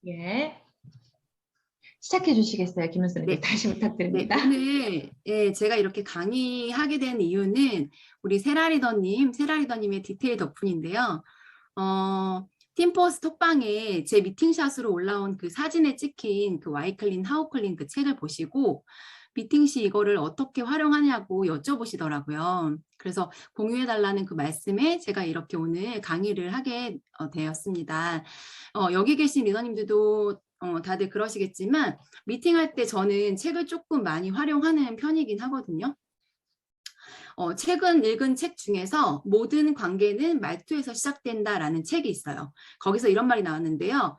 예. 시작해 주시겠어요? 김은수님 네. 다시 네, 부탁드립니다. 오늘 제가 이렇게 강의하게 된 이유는 우리 세라리더님의 디테일 덕분인데요. 팀포스 톡방에 제 미팅샷으로 올라온 그 사진에 찍힌 그 와이클린 하우클린 그 책을 보시고 미팅 시 이거를 어떻게 활용하냐고 여쭤보시더라고요. 그래서 공유해달라는 그 말씀에 제가 이렇게 오늘 강의를 하게 되었습니다. 여기 계신 리더님들도 다들 그러시겠지만 미팅할 때 저는 책을 조금 많이 활용하는 편이긴 하거든요. 최근 읽은 책 중에서 모든 관계는 말투에서 시작된다라는 책이 있어요. 거기서 이런 말이 나왔는데요.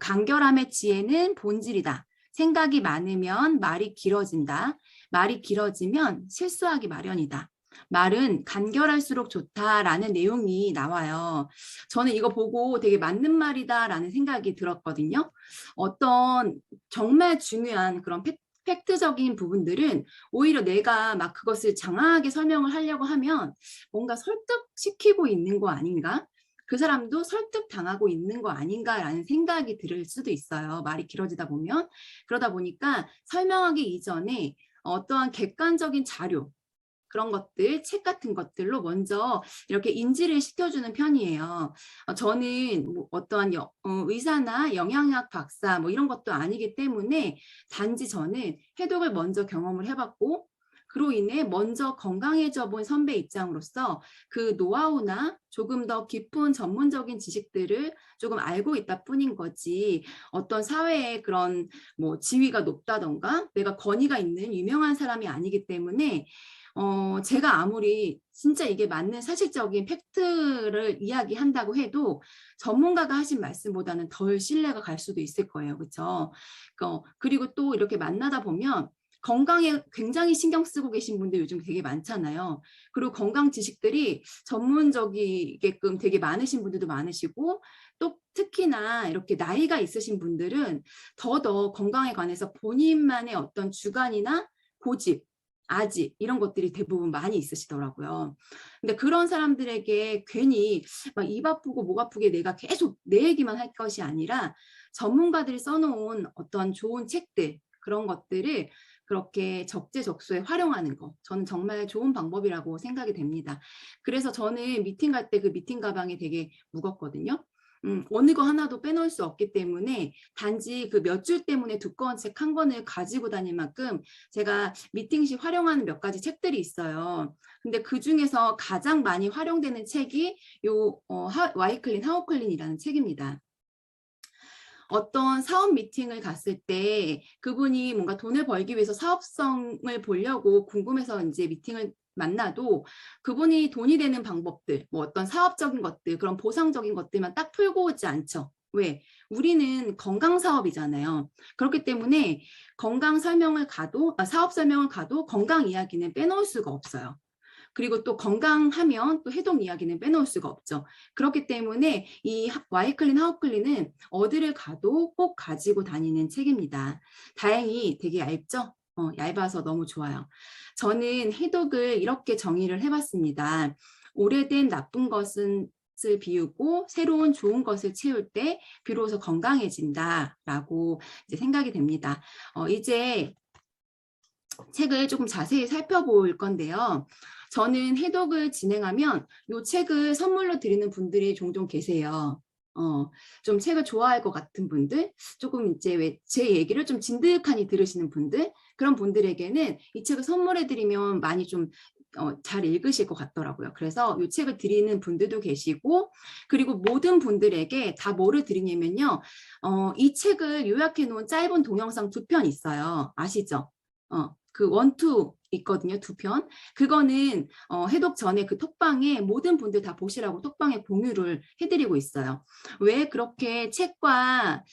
간결함의 지혜는 본질이다. 생각이 많으면 말이 길어진다. 말이 길어지면 실수하기 마련이다. 말은 간결할수록 좋다라는 내용이 나와요. 저는 이거 보고 되게 맞는 말이다라는 생각이 들었거든요. 어떤 정말 중요한 그런 팩트적인 부분들은 오히려 내가 막 그것을 장황하게 설명을 하려고 하면 뭔가 설득시키고 있는 거 아닌가? 그 사람도 설득당하고 있는 거 아닌가라는 생각이 들 수도 있어요. 말이 길어지다 보면. 그러다 보니까 설명하기 이전에 어떠한 객관적인 자료, 그런 것들, 책 같은 것들로 먼저 이렇게 인지를 시켜주는 편이에요. 저는 뭐 어떠한 의사나 영양학 박사 뭐 이런 것도 아니기 때문에 단지 저는 해독을 먼저 경험을 해봤고 그로 인해 먼저 건강해져 본 선배 입장으로서 그 노하우나 조금 더 깊은 전문적인 지식들을 조금 알고 있다 뿐인 거지 어떤 사회의 그런 뭐 지위가 높다던가 내가 권위가 있는 유명한 사람이 아니기 때문에 제가 아무리 진짜 이게 맞는 사실적인 팩트를 이야기한다고 해도 전문가가 하신 말씀보다는 덜 신뢰가 갈 수도 있을 거예요. 그렇죠? 그리고 또 이렇게 만나다 보면 건강에 굉장히 신경 쓰고 계신 분들 요즘 되게 많잖아요. 그리고 건강 지식들이 전문적이게끔 되게 많으신 분들도 많으시고 또 특히나 이렇게 나이가 있으신 분들은 더더 건강에 관해서 본인만의 어떤 주관이나 고집 아직 이런 것들이 대부분 많이 있으시더라고요. 근데 그런 사람들에게 괜히 막 입 아프고 목 아프게 내가 계속 내 얘기만 할 것이 아니라 전문가들이 써놓은 어떤 좋은 책들 그런 것들을 그렇게 적재적소에 활용하는 거 저는 정말 좋은 방법이라고 생각이 됩니다. 그래서 저는 미팅 갈 때 그 미팅 가방이 되게 무겁거든요. 어느 거 하나도 빼놓을 수 없기 때문에 단지 그 몇 줄 때문에 두꺼운 책 한 권을 가지고 다닐 만큼 제가 미팅 시 활용하는 몇 가지 책들이 있어요. 근데 그 중에서 가장 많이 활용되는 책이 요 와이클린 하우클린이라는 책입니다. 어떤 사업 미팅을 갔을 때 그분이 뭔가 돈을 벌기 위해서 사업성을 보려고 궁금해서 이제 미팅을 만나도 그분이 돈이 되는 방법들, 뭐 어떤 사업적인 것들, 그런 보상적인 것들만 딱 풀고 오지 않죠. 왜? 우리는 건강 사업이잖아요. 그렇기 때문에 건강 설명을 가도, 사업 설명을 가도 건강 이야기는 빼놓을 수가 없어요. 그리고 또 건강하면 또 해독 이야기는 빼놓을 수가 없죠. 그렇기 때문에 이 와이클린 하우클린은 어디를 가도 꼭 가지고 다니는 책입니다. 다행히 되게 얇죠? 얇아서 너무 좋아요. 저는 해독을 이렇게 정의를 해봤습니다. 오래된 나쁜 것은 비우고 새로운 좋은 것을 채울 때 비로소 건강해진다라고 이제 생각이 됩니다. 이제 책을 조금 자세히 살펴볼 건데요. 저는 해독을 진행하면 이 책을 선물로 드리는 분들이 종종 계세요. 좀 책을 좋아할 것 같은 분들, 조금 이제 왜 제 얘기를 좀 진득하니 들으시는 분들, 그런 분들에게는 이 책을 선물해 드리면 많이 좀 잘 읽으실 것 같더라고요. 그래서 이 책을 드리는 분들도 계시고, 그리고 모든 분들에게 다 뭐를 드리냐면요. 이 책을 요약해 놓은 짧은 동영상 2편 있어요. 아시죠? 그 원투 있거든요. 2편. 그거는 해독 전에 그 톡방에 모든 분들 다 보시라고 톡방에 공유를 해드리고 있어요. 왜 그렇게 책과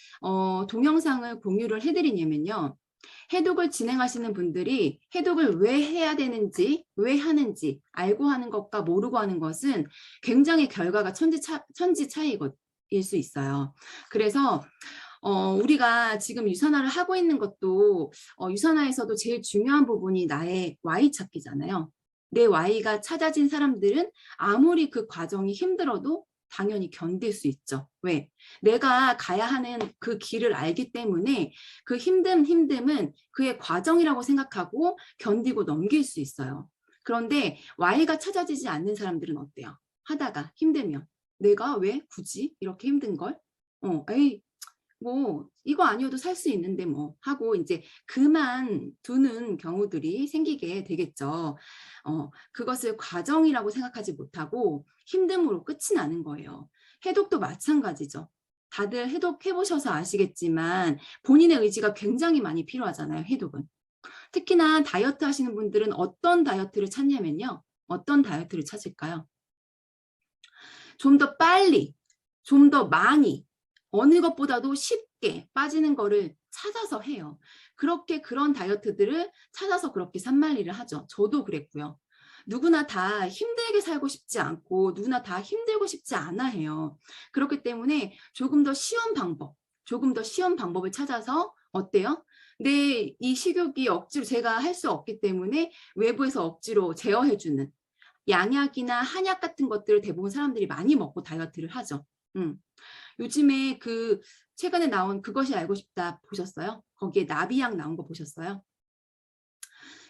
동영상을 공유를 해드리냐면요. 해독을 진행하시는 분들이 해독을 왜 해야 되는지, 왜 하는지 알고 하는 것과 모르고 하는 것은 굉장히 결과가 천지 차이일 수 있어요. 그래서 우리가 지금 유산화를 하고 있는 것도 유산화에서도 제일 중요한 부분이 나의 Y 찾기잖아요. 내 Y가 찾아진 사람들은 아무리 그 과정이 힘들어도 당연히 견딜 수 있죠. 왜? 내가 가야 하는 그 길을 알기 때문에 그 힘듦은 그의 과정이라고 생각하고 견디고 넘길 수 있어요. 그런데 Y가 찾아지지 않는 사람들은 어때요? 하다가 힘들면 내가 왜 굳이 이렇게 힘든 걸? 에이, 뭐 이거 아니어도 살 수 있는데 뭐 하고 이제 그만두는 경우들이 생기게 되겠죠. 그것을 과정이라고 생각하지 못하고 힘듦으로 끝이 나는 거예요. 해독도 마찬가지죠. 다들 해독해 보셔서 아시겠지만 본인의 의지가 굉장히 많이 필요하잖아요, 해독은. 특히나 다이어트 하시는 분들은 어떤 다이어트를 찾냐면요. 어떤 다이어트를 찾을까요? 좀 더 빨리, 좀 더 많이, 어느 것보다도 쉽게 빠지는 거를 찾아서 해요. 그렇게 그런 다이어트들을 찾아서 그렇게 산만리를 하죠. 저도 그랬고요. 누구나 다 힘들게 살고 싶지 않고 누구나 다 힘들고 싶지 않아 해요. 그렇기 때문에 조금 더 쉬운 방법을 찾아서 어때요? 내 이 식욕이 억지로 제가 할 수 없기 때문에 외부에서 억지로 제어해주는 양약이나 한약 같은 것들을 대부분 사람들이 많이 먹고 다이어트를 하죠. 요즘에 그 최근에 나온 그것이 알고 싶다 보셨어요? 거기에 나비약 나온 거 보셨어요?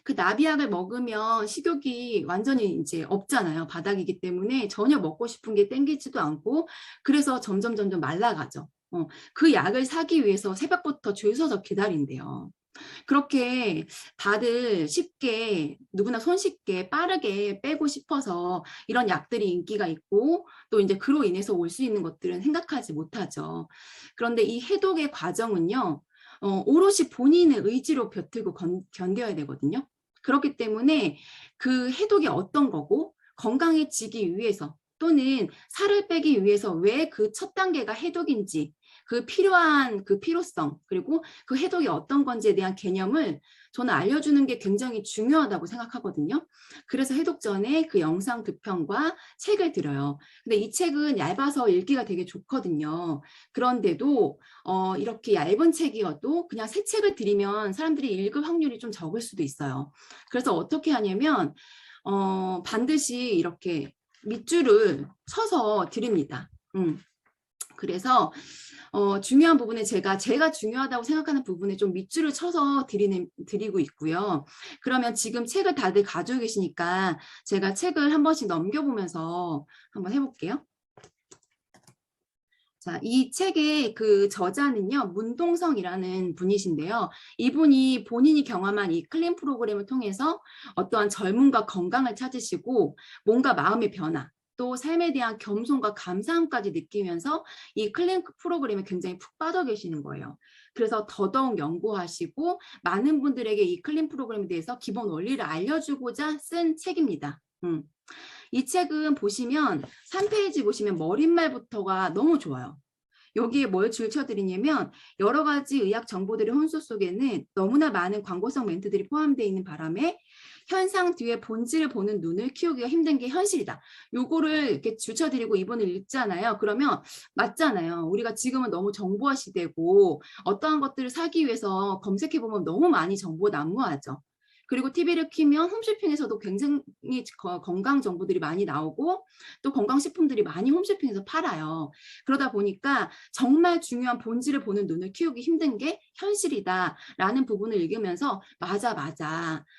그 나비약을 먹으면 식욕이 완전히 이제 없잖아요. 바닥이기 때문에 전혀 먹고 싶은 게 땡기지도 않고 그래서 점점 말라가죠. 그 약을 사기 위해서 새벽부터 줄 서서 기다린대요. 그렇게 다들 쉽게 누구나 손쉽게 빠르게 빼고 싶어서 이런 약들이 인기가 있고 또 이제 그로 인해서 올 수 있는 것들은 생각하지 못하죠. 그런데 이 해독의 과정은요. 오롯이 본인의 의지로 벼틀고 견뎌야 되거든요. 그렇기 때문에 그 해독이 어떤 거고 건강해지기 위해서 또는 살을 빼기 위해서 왜 그 첫 단계가 해독인지 그 필요한 그 필요성 그리고 그 해독이 어떤 건지에 대한 개념을 저는 알려주는 게 굉장히 중요하다고 생각하거든요. 그래서 해독 전에 그 영상 2편과 책을 드려요. 근데 이 책은 얇아서 읽기가 되게 좋거든요. 그런데도 이렇게 얇은 책이어도 그냥 새 책을 드리면 사람들이 읽을 확률이 좀 적을 수도 있어요. 그래서 어떻게 하냐면 반드시 이렇게 밑줄을 쳐서 드립니다. 그래서 중요한 부분에 제가 중요하다고 생각하는 부분에 좀 밑줄을 쳐서 드리고 있고요. 그러면 지금 책을 다들 가지고 계시니까 제가 책을 한 번씩 넘겨보면서 한번 해볼게요. 자, 이 책의 그 저자는요, 문동성이라는 분이신데요. 이분이 본인이 경험한 이 클린 프로그램을 통해서 어떠한 젊음과 건강을 찾으시고 뭔가 마음의 변화, 또 삶에 대한 겸손과 감사함까지 느끼면서 이 클린 프로그램에 굉장히 푹 빠져 계시는 거예요. 그래서 더더욱 연구하시고 많은 분들에게 이 클린 프로그램에 대해서 기본 원리를 알려주고자 쓴 책입니다. 이 책은 보시면 3페이지 보시면 머릿말부터가 너무 좋아요. 여기에 뭘 줄쳐드리냐면 여러 가지 의학 정보들의 혼수 속에는 너무나 많은 광고성 멘트들이 포함되어 있는 바람에 현상 뒤에 본질을 보는 눈을 키우기가 힘든 게 현실이다. 요거를 이렇게 줄쳐드리고 이번을 읽잖아요. 그러면 맞잖아요. 우리가 지금은 너무 정보화 시대고 어떠한 것들을 사기 위해서 검색해보면 너무 많이 정보가 난무하죠. 그리고 TV를 키면 홈쇼핑에서도 굉장히 건강 정보들이 많이 나오고 또 건강식품들이 많이 홈쇼핑에서 팔아요. 그러다 보니까 정말 중요한 본질을 보는 눈을 키우기 힘든 게 현실이다라는 부분을 읽으면서 맞아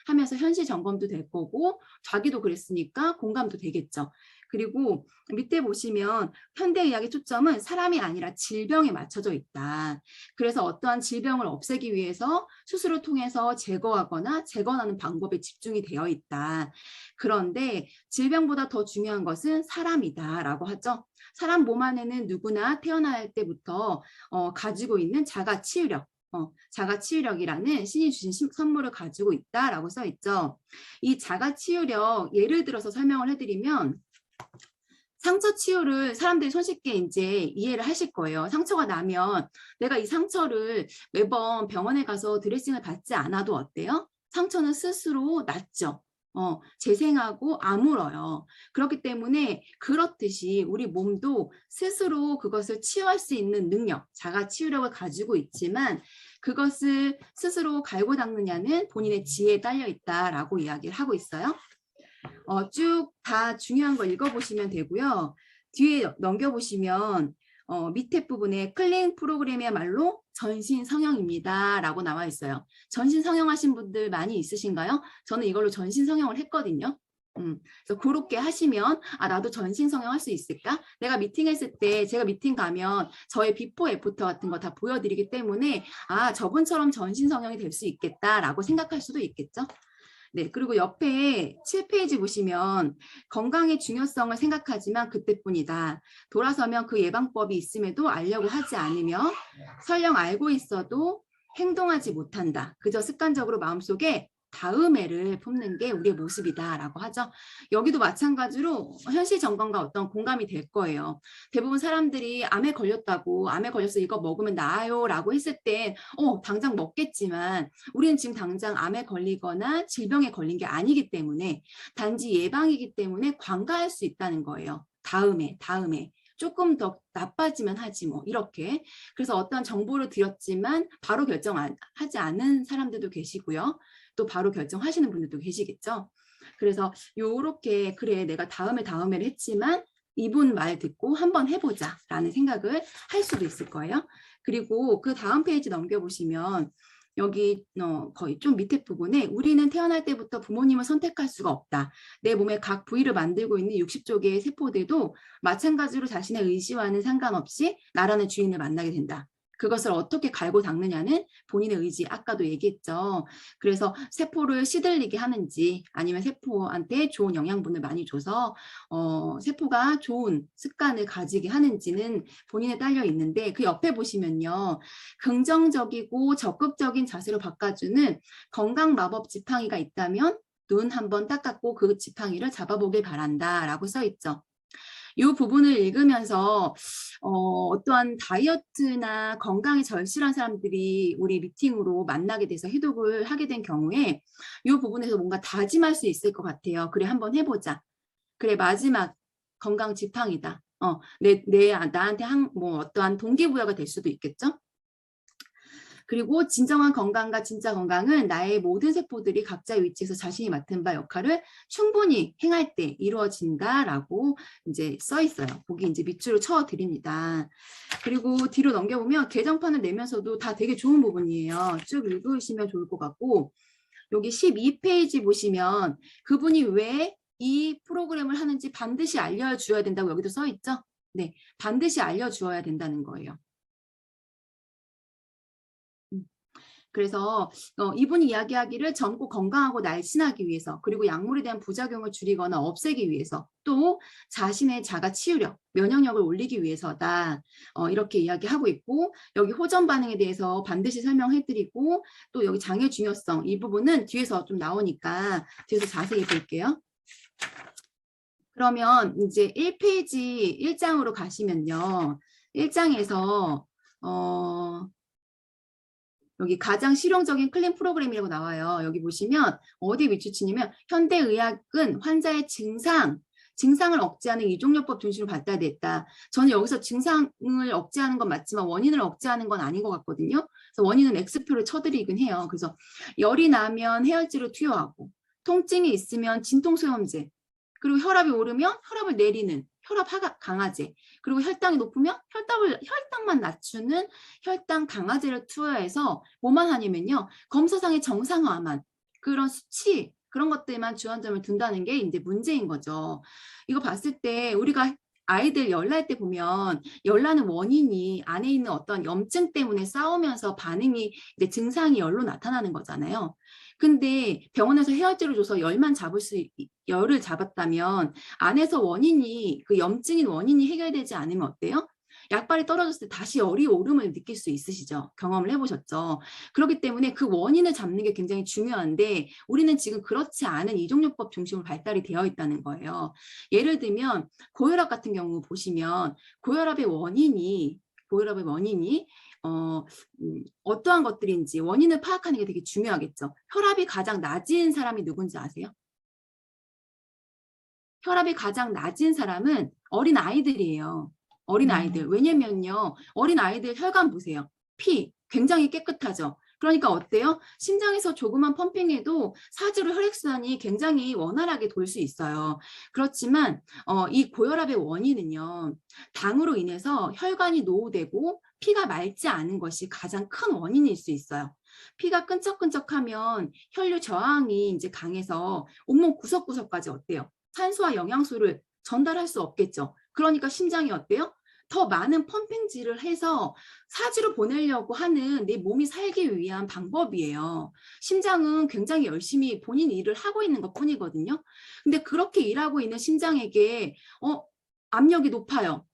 하면서 현실 점검도 될 거고 자기도 그랬으니까 공감도 되겠죠. 그리고 밑에 보시면 현대의학의 초점은 사람이 아니라 질병에 맞춰져 있다. 그래서 어떠한 질병을 없애기 위해서 수술을 통해서 제거하거나 재건하는 방법에 집중이 되어 있다. 그런데 질병보다 더 중요한 것은 사람이다라고 하죠. 사람 몸 안에는 누구나 태어날 때부터 가지고 있는 자가치유력, 자가치유력이라는 신이 주신 선물을 가지고 있다라고 써 있죠. 이 자가치유력 예를 들어서 설명을 해드리면 상처 치유를 사람들이 손쉽게 이제 이해를 하실 거예요. 상처가 나면 내가 이 상처를 매번 병원에 가서 드레싱을 받지 않아도 어때요? 상처는 스스로 낫죠. 재생하고 아물어요. 그렇기 때문에 그렇듯이 우리 몸도 스스로 그것을 치유할 수 있는 능력, 자가 치유력을 가지고 있지만 그것을 스스로 갈고 닦느냐는 본인의 지혜에 딸려 있다라고 이야기를 하고 있어요. 쭉 다 중요한 거 읽어보시면 되고요. 뒤에 넘겨보시면 밑에 부분에 클린 프로그램이야말로 전신 성형입니다 라고 나와 있어요. 전신 성형하신 분들 많이 있으신가요? 저는 이걸로 전신 성형을 했거든요. 그래서 그렇게 하시면 나도 전신 성형할 수 있을까? 내가 미팅했을 때 제가 미팅 가면 저의 비포 애프터 같은 거 다 보여드리기 때문에 저분처럼 전신 성형이 될 수 있겠다라고 생각할 수도 있겠죠. 네, 그리고 옆에 7페이지 보시면 건강의 중요성을 생각하지만 그때뿐이다. 돌아서면 그 예방법이 있음에도 알려고 하지 않으며 설령 알고 있어도 행동하지 못한다. 그저 습관적으로 마음속에 다음해를 품는 게 우리의 모습이다라고 하죠. 여기도 마찬가지로 현실 점검과 어떤 공감이 될 거예요. 대부분 사람들이 암에 걸렸다고 암에 걸려서 이거 먹으면 나아요 라고 했을 때 당장 먹겠지만 우리는 지금 당장 암에 걸리거나 질병에 걸린 게 아니기 때문에 단지 예방이기 때문에 관가할 수 있다는 거예요. 다음에 조금 더 나빠지면 하지 뭐 이렇게. 그래서 어떤 정보를 드렸지만 바로 결정하지 않은 사람들도 계시고요. 또 바로 결정하시는 분들도 계시겠죠. 그래서 요렇게 그래 내가 다음에를 했지만 이분 말 듣고 한번 해보자 라는 생각을 할 수도 있을 거예요. 그리고 그 다음 페이지 넘겨보시면 여기 거의 좀 밑에 부분에 우리는 태어날 때부터 부모님을 선택할 수가 없다. 내 몸의 각 부위를 만들고 있는 60조 개의 세포들도 마찬가지로 자신의 의지와는 상관없이 나라는 주인을 만나게 된다. 그것을 어떻게 갈고 닦느냐는 본인의 의지, 아까도 얘기했죠. 그래서 세포를 시들리게 하는지 아니면 세포한테 좋은 영양분을 많이 줘서 세포가 좋은 습관을 가지게 하는지는 본인에 딸려 있는데 그 옆에 보시면요. 긍정적이고 적극적인 자세로 바꿔주는 건강 마법 지팡이가 있다면 눈 한번 닦았고 그 지팡이를 잡아보길 바란다 라고 써 있죠. 이 부분을 읽으면서 어떠한 다이어트나 건강에 절실한 사람들이 우리 미팅으로 만나게 돼서 해독을 하게 된 경우에 이 부분에서 뭔가 다짐할 수 있을 것 같아요. 그래 한번 해보자. 그래 마지막 건강 지팡이다. 나한테 어떠한 동기부여가 될 수도 있겠죠. 그리고 진정한 건강과 진짜 건강은 나의 모든 세포들이 각자의 위치에서 자신이 맡은 바 역할을 충분히 행할 때 이루어진다라고 이제 써 있어요. 거기 이제 밑줄을 쳐 드립니다. 그리고 뒤로 넘겨보면 개정판을 내면서도 다 되게 좋은 부분이에요. 쭉 읽으시면 좋을 것 같고 여기 12페이지 보시면 그분이 왜 이 프로그램을 하는지 반드시 알려주어야 된다고 여기도 써 있죠. 네, 반드시 알려주어야 된다는 거예요. 그래서 이분이 이야기하기를 젊고 건강하고 날씬하기 위해서 그리고 약물에 대한 부작용을 줄이거나 없애기 위해서 또 자신의 자가 치유력, 면역력을 올리기 위해서다. 이렇게 이야기하고 있고 여기 호전 반응에 대해서 반드시 설명해드리고 또 여기 장애 중요성 이 부분은 뒤에서 좀 나오니까 뒤에서 자세히 볼게요. 그러면 이제 1페이지 1장으로 가시면요. 1장에서 여기 가장 실용적인 클린 프로그램이라고 나와요. 여기 보시면 어디에 위치치냐면 현대의학은 환자의 증상을 억제하는 이종요법 중심으로 발달됐다. 저는 여기서 증상을 억제하는 건 맞지만 원인을 억제하는 건 아닌 것 같거든요. 그래서 원인은 X표를 쳐드리긴 해요. 그래서 열이 나면 해열제를 투여하고 통증이 있으면 진통소염제 그리고 혈압이 오르면 혈압을 내리는 혈압 강화제 그리고 혈당이 높으면 혈당만 낮추는 혈당 강화제를 투여해서 뭐만 하냐면요. 검사상의 정상화만 그런 수치 그런 것들만 주안점을 둔다는 게 이제 문제인 거죠. 이거 봤을 때 우리가 아이들 열날 때 보면 열나는 원인이 안에 있는 어떤 염증 때문에 싸우면서 반응이 이제 증상이 열로 나타나는 거잖아요. 근데 병원에서 해열제를 줘서 열을 잡았다면 안에서 원인이 그 염증인 원인이 해결되지 않으면 어때요? 약발이 떨어졌을 때 다시 열이 오름을 느낄 수 있으시죠? 경험을 해보셨죠? 그렇기 때문에 그 원인을 잡는 게 굉장히 중요한데 우리는 지금 그렇지 않은 이종요법 중심으로 발달이 되어 있다는 거예요. 예를 들면 고혈압 같은 경우 보시면 고혈압의 원인이 어떠한 것들인지 원인을 파악하는 게 되게 중요하겠죠. 혈압이 가장 낮은 사람이 누군지 아세요? 혈압이 가장 낮은 사람은 어린 아이들이에요. 어린 아이들. 왜냐면요. 어린 아이들 혈관 보세요. 피 굉장히 깨끗하죠. 그러니까 어때요? 심장에서 조그만 펌핑해도 사지로 혈액순환이 굉장히 원활하게 돌 수 있어요. 그렇지만 이 고혈압의 원인은요. 당으로 인해서 혈관이 노후되고 피가 맑지 않은 것이 가장 큰 원인일 수 있어요. 피가 끈적끈적하면 혈류 저항이 이제 강해서 온몸 구석구석까지 어때요? 산소와 영양소를 전달할 수 없겠죠. 그러니까 심장이 어때요? 더 많은 펌핑질을 해서 사지로 보내려고 하는 내 몸이 살기 위한 방법이에요. 심장은 굉장히 열심히 본인 일을 하고 있는 것뿐이거든요. 근데 그렇게 일하고 있는 심장에게 압력이 높아요.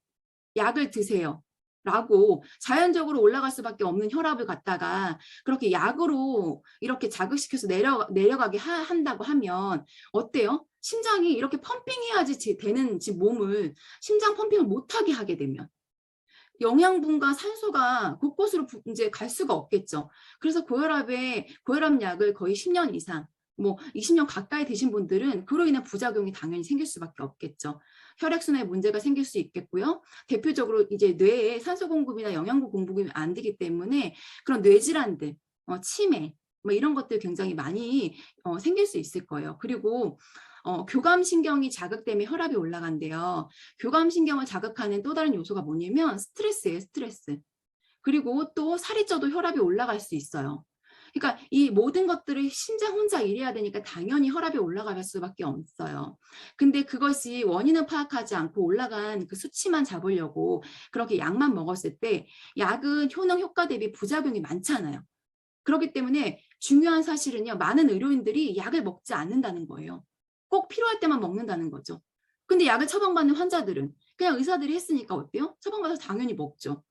약을 드세요. 라고 자연적으로 올라갈 수밖에 없는 혈압을 갖다가 그렇게 약으로 이렇게 자극시켜서 내려가게 한다고 하면 어때요? 심장이 이렇게 펌핑해야지 되는 몸을 심장 펌핑을 못하게 하게 되면 영양분과 산소가 곳곳으로 이제 갈 수가 없겠죠. 그래서 고혈압약을 거의 10년 이상, 뭐 20년 가까이 드신 분들은 그로 인한 부작용이 당연히 생길 수밖에 없겠죠. 혈액순환에 문제가 생길 수 있겠고요. 대표적으로 이제 뇌에 산소 공급이나 영양분 공급이 안 되기 때문에 그런 뇌질환들, 치매, 뭐 이런 것들 굉장히 많이 생길 수 있을 거예요. 그리고 교감신경이 자극되면 혈압이 올라간대요. 교감신경을 자극하는 또 다른 요소가 뭐냐면 스트레스예요, 스트레스. 그리고 또 살이 쪄도 혈압이 올라갈 수 있어요. 그러니까 이 모든 것들을 심장 혼자 일해야 되니까 당연히 혈압이 올라갈 수밖에 없어요. 근데 그것이 원인은 파악하지 않고 올라간 그 수치만 잡으려고 그렇게 약만 먹었을 때 약은 효능 효과 대비 부작용이 많잖아요. 그렇기 때문에 중요한 사실은요. 많은 의료인들이 약을 먹지 않는다는 거예요. 꼭 필요할 때만 먹는다는 거죠. 근데 약을 처방받는 환자들은 그냥 의사들이 했으니까 어때요? 처방받아서 당연히 먹죠.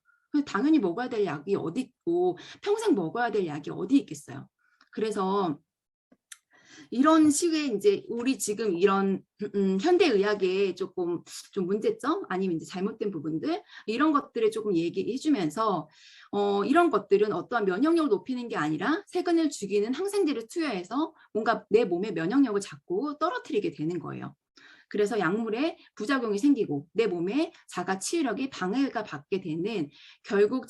당연히 먹어야 될 약이 어디 있고 평생 먹어야 될 약이 어디 있겠어요. 그래서 이런 식의 이제 우리 지금 이런 현대 의학의 조금 좀 문제점 아니면 이제 잘못된 부분들 이런 것들을 조금 얘기해 주면서 이런 것들은 어떠한 면역력을 높이는 게 아니라 세균을 죽이는 항생제를 투여해서 뭔가 내 몸의 면역력을 자꾸 떨어뜨리게 되는 거예요. 그래서 약물에 부작용이 생기고 내 몸의 자가치유력이 방해가 받게 되는 결국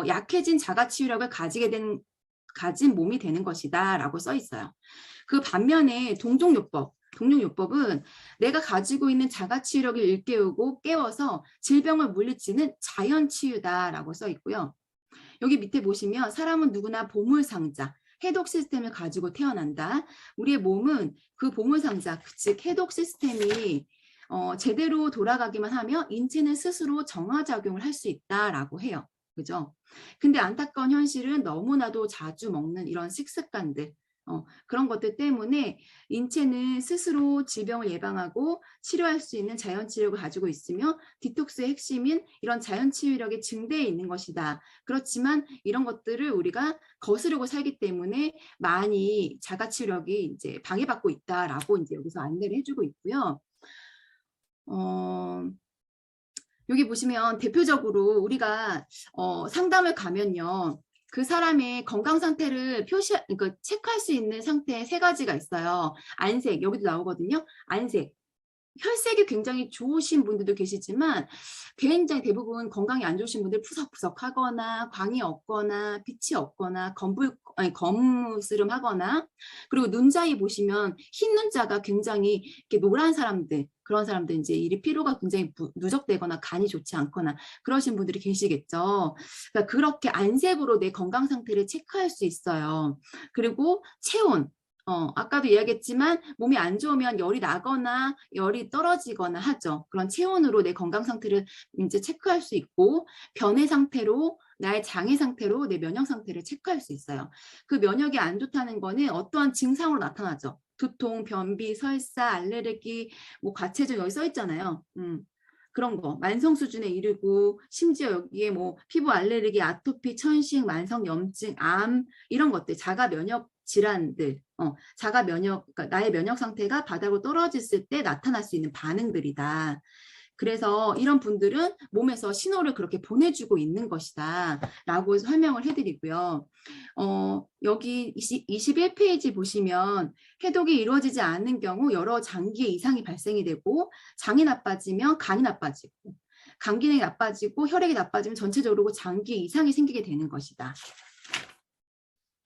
약해진 자가치유력을 가진 몸이 되는 것이다 라고 써 있어요. 그 반면에 동종요법은 내가 가지고 있는 자가치유력을 일깨우고 깨워서 질병을 물리치는 자연치유다라고 써 있고요. 여기 밑에 보시면 사람은 누구나 보물상자, 해독 시스템을 가지고 태어난다. 우리의 몸은 그 보물상자, 즉 해독 시스템이 제대로 돌아가기만 하면 인체는 스스로 정화작용을 할 수 있다라고 해요. 그죠? 근데 안타까운 현실은 너무나도 자주 먹는 이런 식습관들, 그런 것들 때문에 인체는 스스로 질병을 예방하고 치료할 수 있는 자연치유력을 가지고 있으며 디톡스의 핵심인 이런 자연치유력이 증대해 있는 것이다. 그렇지만 이런 것들을 우리가 거스르고 살기 때문에 많이 자가치유력이 이제 방해받고 있다라고 이제 여기서 안내를 해주고 있고요. 여기 보시면 대표적으로 우리가 상담을 가면요. 그 사람의 건강 상태를 그러니까 체크할 수 있는 상태 3가지가 있어요. 안색, 여기도 나오거든요. 안색. 혈색이 굉장히 좋으신 분들도 계시지만 굉장히 대부분 건강이 안 좋으신 분들 푸석푸석하거나 광이 없거나 빛이 없거나 검무스름하거나 그리고 눈 사이 보시면 흰 눈자가 굉장히 이렇게 노란 사람들 그런 사람들 이제 이 피로가 굉장히 누적되거나 간이 좋지 않거나 그러신 분들이 계시겠죠. 그러니까 그렇게 안색으로 내 건강 상태를 체크할 수 있어요. 그리고 체온. 아까도 이야기했지만 몸이 안 좋으면 열이 나거나 열이 떨어지거나 하죠. 그런 체온으로 내 건강 상태를 이제 체크할 수 있고 변의 상태로 나의 장애 상태로 내 면역 상태를 체크할 수 있어요. 그 면역이 안 좋다는 거는 어떠한 증상으로 나타나죠. 두통, 변비, 설사, 알레르기, 뭐 과체중 여기 써 있잖아요. 그런 거 만성 수준에 이르고 심지어 여기에 뭐 피부 알레르기, 아토피, 천식, 만성 염증, 암 이런 것들 자가 면역 질환들, 그러니까 나의 면역 상태가 바닥으로 떨어졌을 때 나타날 수 있는 반응들이다. 그래서 이런 분들은 몸에서 신호를 그렇게 보내주고 있는 것이다 라고 설명을 해드리고요. 여기 21페이지 보시면 해독이 이루어지지 않는 경우 여러 장기에 이상이 발생이 되고 장이 나빠지면 간이 나빠지고 간 기능이 나빠지고 혈액이 나빠지면 전체적으로 장기에 이상이 생기게 되는 것이다.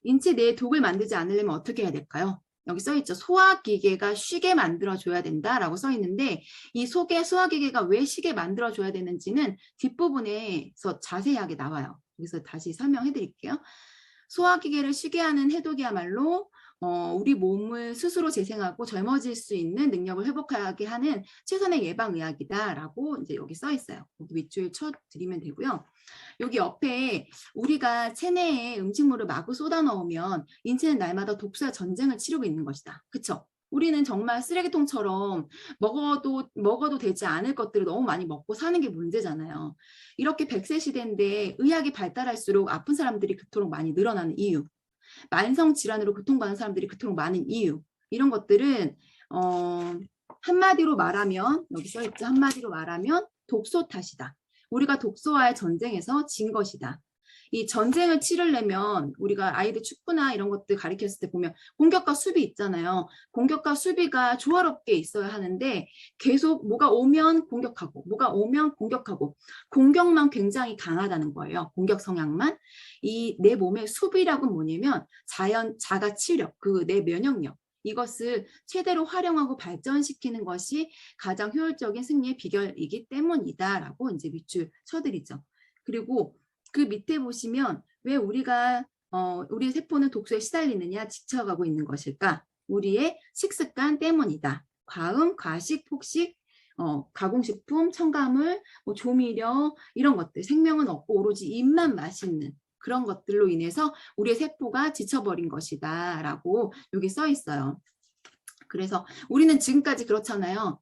인체 내에 독을 만들지 않으려면 어떻게 해야 될까요? 여기 써 있죠. 소화기계가 쉬게 만들어줘야 된다라고 써 있는데 이 속에 소화기계가 왜 쉬게 만들어줘야 되는지는 뒷부분에서 자세하게 나와요. 여기서 다시 설명해 드릴게요. 소화기계를 쉬게 하는 해독이야말로 우리 몸을 스스로 재생하고 젊어질 수 있는 능력을 회복하게 하는 최선의 예방의학이다라고 이제 여기 써 있어요. 여기 밑줄 쳐 드리면 되고요. 여기 옆에 우리가 체내에 음식물을 마구 쏟아 넣으면 인체는 날마다 독소와 전쟁을 치르고 있는 것이다. 그쵸? 우리는 정말 쓰레기통처럼 먹어도 되지 않을 것들을 너무 많이 먹고 사는 게 문제잖아요. 이렇게 100세 시대인데 의학이 발달할수록 아픈 사람들이 그토록 많이 늘어나는 이유, 만성 질환으로 고통받는 사람들이 그토록 많은 이유, 이런 것들은 한마디로 말하면 여기 써 있죠. 한마디로 말하면 독소 탓이다. 우리가 독소와의 전쟁에서 진 것이다. 이 전쟁을 치르려면 우리가 아이들 축구나 이런 것들 가르쳤을 때 보면 공격과 수비 있잖아요. 공격과 수비가 조화롭게 있어야 하는데 계속 뭐가 오면 공격하고 뭐가 오면 공격하고 공격만 굉장히 강하다는 거예요. 공격 성향만. 이 내 몸의 수비라고는 뭐냐면 자가 치력, 그 내 면역력. 이것을 최대로 활용하고 발전시키는 것이 가장 효율적인 승리의 비결이기 때문이다라고 이제 밑줄 쳐드리죠. 그리고 그 밑에 보시면 왜 우리의 세포는 독소에 시달리느냐 지쳐가고 있는 것일까? 우리의 식습관 때문이다. 과음, 과식, 폭식, 가공식품, 첨가물, 조미료 이런 것들 생명은 없고 오로지 입만 맛있는 그런 것들로 인해서 우리의 세포가 지쳐버린 것이다 라고 여기 써 있어요. 그래서 우리는 지금까지 그렇잖아요.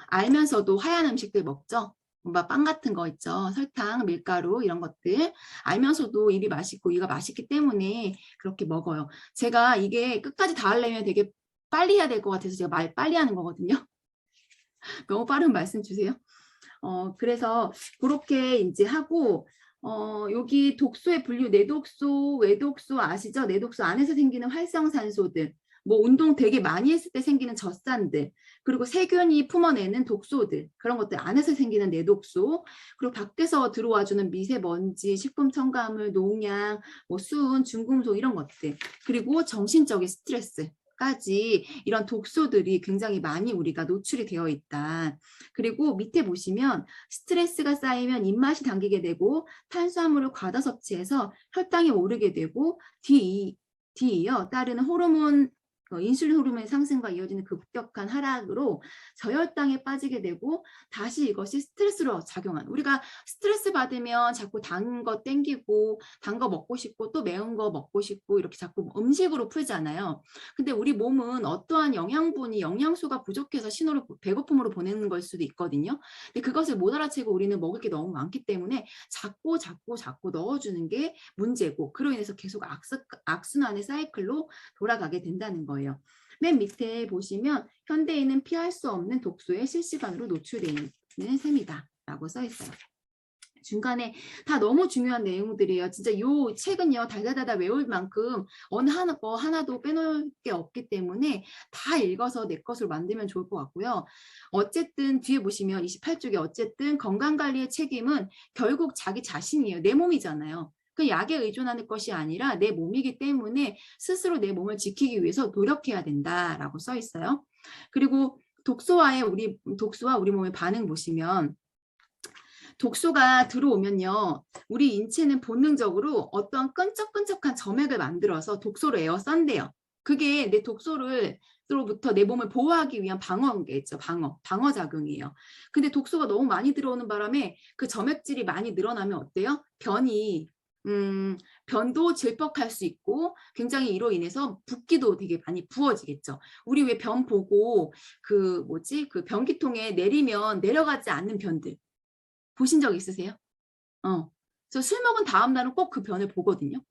알면서도 하얀 음식들 먹죠. 빵 같은 거 있죠. 설탕, 밀가루 이런 것들 알면서도 입이 맛있고 이가 맛있기 때문에 그렇게 먹어요. 제가 이게 끝까지 다 하려면 되게 빨리 해야 될 것 같아서 제가 말 빨리 하는 거거든요. 너무 빠른 말씀 주세요. 그래서 그렇게 이제 하고 여기 독소의 분류, 내독소, 외독소 아시죠? 내독소 안에서 생기는 활성산소들, 뭐 운동 되게 많이 했을 때 생기는 젖산들, 그리고 세균이 품어내는 독소들, 그런 것들 안에서 생기는 내독소, 그리고 밖에서 들어와주는 미세먼지, 식품 첨가물, 농약, 뭐 수은, 중금속 이런 것들, 그리고 정신적인 스트레스, 까지 이런 독소들이 굉장히 많이 우리가 노출이 되어 있다. 그리고 밑에 보시면 스트레스가 쌓이면 입맛이 당기게 되고 탄수화물을 과다 섭취해서 혈당이 오르게 되고 뒤이어 따르는 호르몬 인슐린 호르몬의 상승과 이어지는 급격한 하락으로 저혈당에 빠지게 되고 다시 이것이 스트레스로 작용하는 우리가 스트레스 받으면 자꾸 단 거 땡기고 단 거 먹고 싶고 또 매운 거 먹고 싶고 이렇게 자꾸 음식으로 풀잖아요. 근데 우리 몸은 어떠한 영양분이 영양소가 부족해서 신호를 배고픔으로 보내는 걸 수도 있거든요. 근데 그것을 못 알아채고 우리는 먹을 게 너무 많기 때문에 자꾸 넣어주는 게 문제고 그로 인해서 계속 악순환의 사이클로 돌아가게 된다는 거예요. 맨 밑에 보시면 현대인은 피할 수 없는 독소에 실시간으로 노출되는 셈이다 라고 써 있어요. 중간에 다 너무 중요한 내용들이에요. 진짜 이 책은요 달달달달 외울 만큼 어느 거 하나도 빼놓을 게 없기 때문에 다 읽어서 내 것으로 만들면 좋을 것 같고요. 어쨌든 뒤에 보시면 28쪽에 어쨌든 건강관리의 책임은 결국 자기 자신이에요. 내 몸이잖아요. 그 약에 의존하는 것이 아니라 내 몸이기 때문에 스스로 내 몸을 지키기 위해서 노력해야 된다라고 써 있어요. 그리고 독소와 우리 몸의 반응 보시면 독소가 들어오면요. 우리 인체는 본능적으로 어떤 끈적끈적한 점액을 만들어서 독소를 에워싼대요. 그게 내 독소로부터 내 몸을 보호하기 위한 방어인 게 있죠. 방어 작용이에요. 근데 독소가 너무 많이 들어오는 바람에 그 점액질이 많이 늘어나면 어때요? 변도 질퍽할 수 있고 굉장히 이로 인해서 붓기도 되게 많이 부어지겠죠. 우리 왜 변 보고 그 변기통에 내리면 내려가지 않는 변들 보신 적 있으세요? 그래서 술 먹은 다음 날은 꼭 그 변을 보거든요.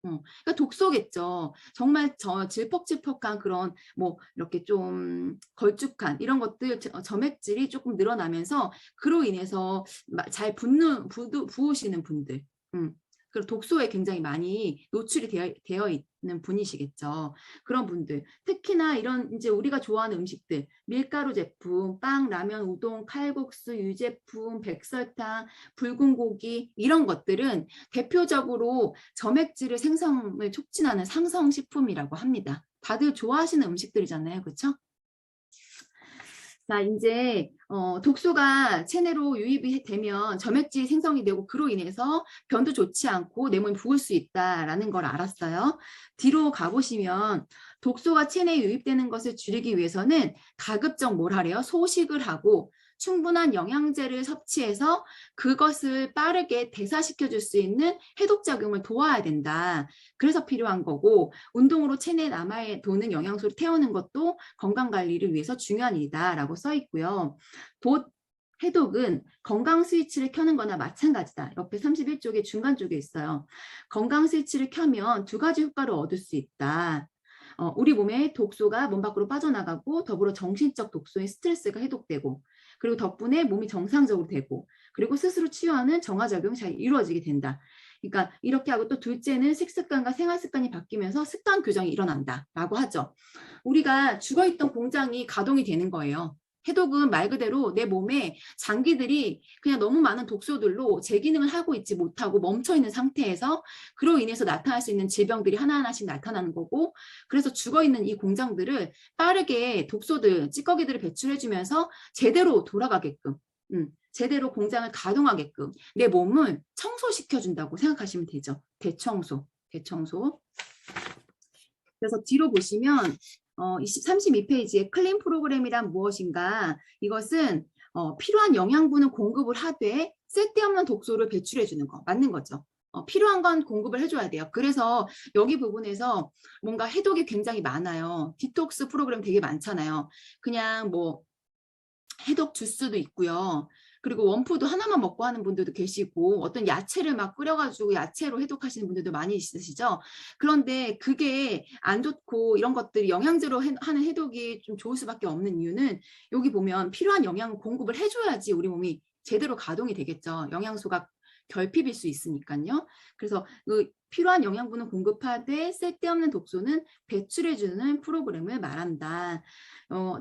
그러니까 독소겠죠. 정말 질퍽질퍽한 그런 뭐 이렇게 좀 걸쭉한 이런 것들 점액질이 조금 늘어나면서 그로 인해서 잘 부으시는 분들. 그리고 독소에 굉장히 많이 노출이 되어 있는 분이시겠죠. 그런 분들, 특히나 이런 이제 우리가 좋아하는 음식들, 밀가루 제품, 빵, 라면, 우동, 칼국수, 유제품, 백설탕, 붉은 고기 이런 것들은 대표적으로 점액질의 생성을 촉진하는 상성식품이라고 합니다. 다들 좋아하시는 음식들이잖아요, 그렇죠? 자, 이제 독소가 체내로 유입이 되면 점액질이 생성이 되고 그로 인해서 변도 좋지 않고 내 몸이 부을 수 있다라는 걸 알았어요. 뒤로 가보시면 독소가 체내에 유입되는 것을 줄이기 위해서는 가급적 뭘 하래요? 소식을 하고 충분한 영양제를 섭취해서 그것을 빠르게 대사시켜 줄 수 있는 해독작용을 도와야 된다. 그래서 필요한 거고 운동으로 체내에 남아도는 영양소를 태우는 것도 건강관리를 위해서 중요한 일이다라고 써 있고요. 해독은 건강 스위치를 켜는 거나 마찬가지다. 옆에 31쪽에 중간 쪽에 있어요. 건강 스위치를 켜면 두 가지 효과를 얻을 수 있다. 우리 몸에 독소가 몸 밖으로 빠져나가고 더불어 정신적 독소의 스트레스가 해독되고 그리고 덕분에 몸이 정상적으로 되고 그리고 스스로 치유하는 정화작용이 잘 이루어지게 된다. 그러니까 이렇게 하고 또 둘째는 식습관과 생활습관이 바뀌면서 습관 교정이 일어난다라고 하죠. 우리가 죽어있던 공장이 가동이 되는 거예요. 해독은 말 그대로 내 몸에 장기들이 그냥 너무 많은 독소들로 제 기능을 하고 있지 못하고 멈춰있는 상태에서 그로 인해서 나타날 수 있는 질병들이 하나하나씩 나타나는 거고 그래서 죽어있는 이 공장들을 빠르게 독소들, 찌꺼기들을 배출해주면서 제대로 돌아가게끔 제대로 공장을 가동하게끔 내 몸을 청소시켜준다고 생각하시면 되죠. 대청소. 그래서 뒤로 보시면 32페이지에 클린 프로그램이란 무엇인가? 이것은 필요한 영양분을 공급을 하되 쓸데없는 독소를 배출해 주는 거 맞는 거죠. 필요한 건 공급을 해줘야 돼요. 그래서 여기 부분에서 뭔가 해독이 굉장히 많아요. 디톡스 프로그램 되게 많잖아요. 그냥 뭐 해독 주스도 있고요. 그리고 원푸드 하나만 먹고 하는 분들도 계시고 어떤 야채를 막 끓여가지고 야채로 해독하시는 분들도 많이 있으시죠. 그런데 그게 안 좋고 이런 것들이 영양제로 하는 해독이 좀 좋을 수밖에 없는 이유는 여기 보면 필요한 영양을 공급을 해줘야지 우리 몸이 제대로 가동이 되겠죠. 영양소가 결핍일 수 있으니까요. 그래서 그 필요한 영양분을 공급하되 쓸데없는 독소는 배출해주는 프로그램을 말한다.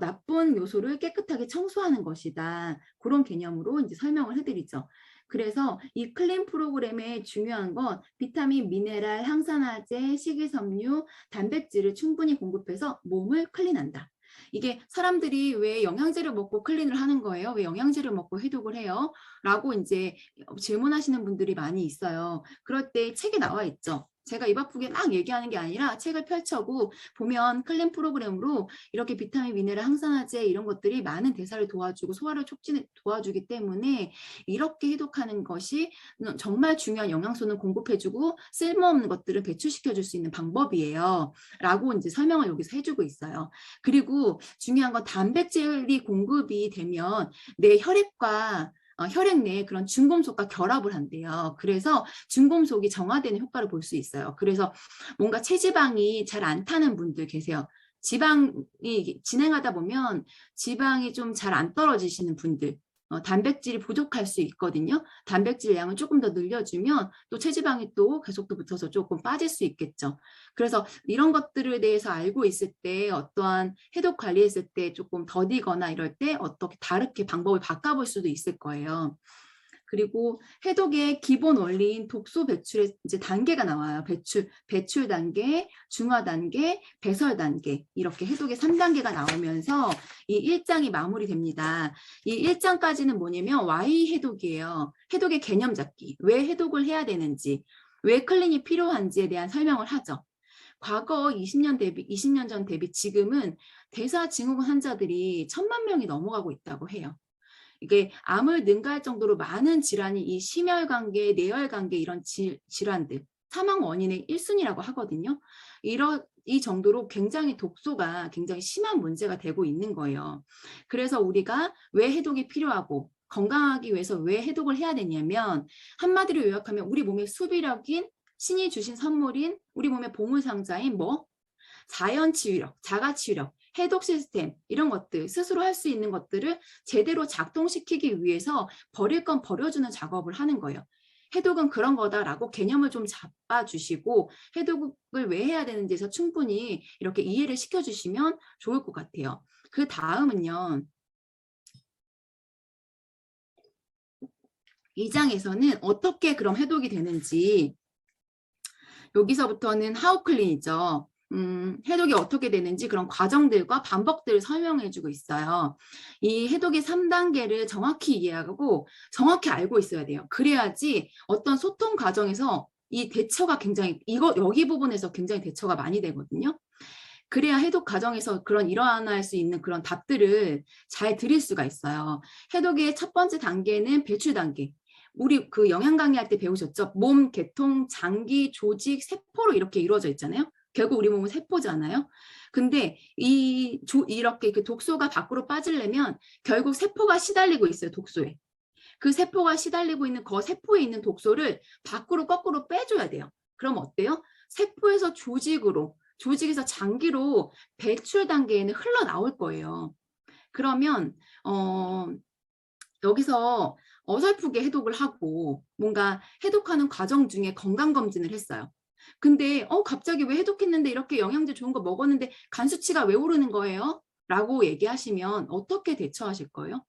나쁜 요소를 깨끗하게 청소하는 것이다. 그런 개념으로 이제 설명을 해드리죠. 그래서 이 클린 프로그램의 중요한 건 비타민, 미네랄, 항산화제, 식이섬유, 단백질을 충분히 공급해서 몸을 클린한다. 이게 사람들이 왜 영양제를 먹고 클린을 하는 거예요? 왜 영양제를 먹고 해독을 해요? 라고 이제 질문하시는 분들이 많이 있어요. 그럴 때 책에 나와 있죠. 제가 입 아프게 막 얘기하는 게 아니라 책을 펼쳐고 보면 클린 프로그램으로 이렇게 비타민, 미네랄, 항산화제 이런 것들이 많은 대사를 도와주고 소화를 촉진해 도와주기 때문에 이렇게 해독하는 것이 정말 중요한 영양소는 공급해주고 쓸모없는 것들을 배출시켜줄 수 있는 방법이에요. 라고 이제 설명을 여기서 해주고 있어요. 그리고 중요한 건 단백질이 공급이 되면 내 혈액과 혈액 내에 그런 중금속과 결합을 한대요. 그래서 중금속이 정화되는 효과를 볼 수 있어요. 그래서 뭔가 체지방이 잘 안 타는 분들 계세요. 지방이 진행하다 보면 지방이 좀 잘 안 떨어지시는 분들, 단백질이 부족할 수 있거든요. 단백질 양을 조금 더 늘려주면 또 체지방이 또 계속 또 붙어서 조금 빠질 수 있겠죠. 그래서 이런 것들에 대해서 알고 있을 때 어떠한 해독 관리했을 때 조금 더디거나 이럴 때 어떻게 다르게 방법을 바꿔볼 수도 있을 거예요. 그리고 해독의 기본 원리인 독소 배출의 이제 단계가 나와요. 배출 단계, 중화 단계, 배설 단계 이렇게 해독의 3단계가 나오면서 이 1장이 마무리됩니다. 이 1장까지는 뭐냐면 Y 해독이에요. 해독의 개념 잡기. 왜 해독을 해야 되는지, 왜 클린이 필요한지에 대한 설명을 하죠. 과거 20년 전 대비 지금은 대사증후군 환자들이 1000만 명이 넘어가고 있다고 해요. 이게 암을 능가할 정도로 많은 질환이 이 심혈관계, 뇌혈관계 이런 질환들, 사망 원인의 1순위라고 하거든요. 이 정도로 굉장히 독소가 굉장히 심한 문제가 되고 있는 거예요. 그래서 우리가 왜 해독이 필요하고 건강하기 위해서 왜 해독을 해야 되냐면 한마디로 요약하면 우리 몸의 수비력인 신이 주신 선물인 우리 몸의 보물상자인 뭐? 자연치유력, 자가치유력, 해독 시스템 이런 것들 스스로 할 수 있는 것들을 제대로 작동시키기 위해서 버릴 건 버려주는 작업을 하는 거예요. 해독은 그런 거다라고 개념을 좀 잡아주시고 해독을 왜 해야 되는지에서 충분히 이렇게 이해를 시켜주시면 좋을 것 같아요. 그 다음은요. 2장에서는 어떻게 그럼 해독이 되는지 여기서부터는 하우클린이죠. 해독이 어떻게 되는지 그런 과정들과 방법들을 설명해주고 있어요. 이 해독의 3단계를 정확히 이해하고 정확히 알고 있어야 돼요. 그래야지 어떤 소통 과정에서 이 대처가 굉장히 여기 부분에서 굉장히 대처가 많이 되거든요. 그래야 해독 과정에서 그런 일어날 수 있는 그런 답들을 잘 드릴 수가 있어요. 해독의 첫 번째 단계는 배출 단계. 우리 그 영양 강의할 때 배우셨죠? 몸, 계통, 장기, 조직, 세포로 이렇게 이루어져 있잖아요. 결국 우리 몸은 세포잖아요. 근데 이렇게 그 독소가 밖으로 빠지려면 결국 세포가 시달리고 있어요, 독소에. 그 세포가 시달리고 있는 그 세포에 있는 독소를 밖으로 거꾸로 빼줘야 돼요. 그럼 어때요? 세포에서 조직으로, 조직에서 장기로 배출 단계에는 흘러나올 거예요. 그러면 여기서 어설프게 해독을 하고 뭔가 해독하는 과정 중에 건강검진을 했어요. 근데 갑자기 왜 해독했는데 이렇게 영양제 좋은 거 먹었는데 간 수치가 왜 오르는 거예요? 라고 얘기하시면 어떻게 대처하실 거예요?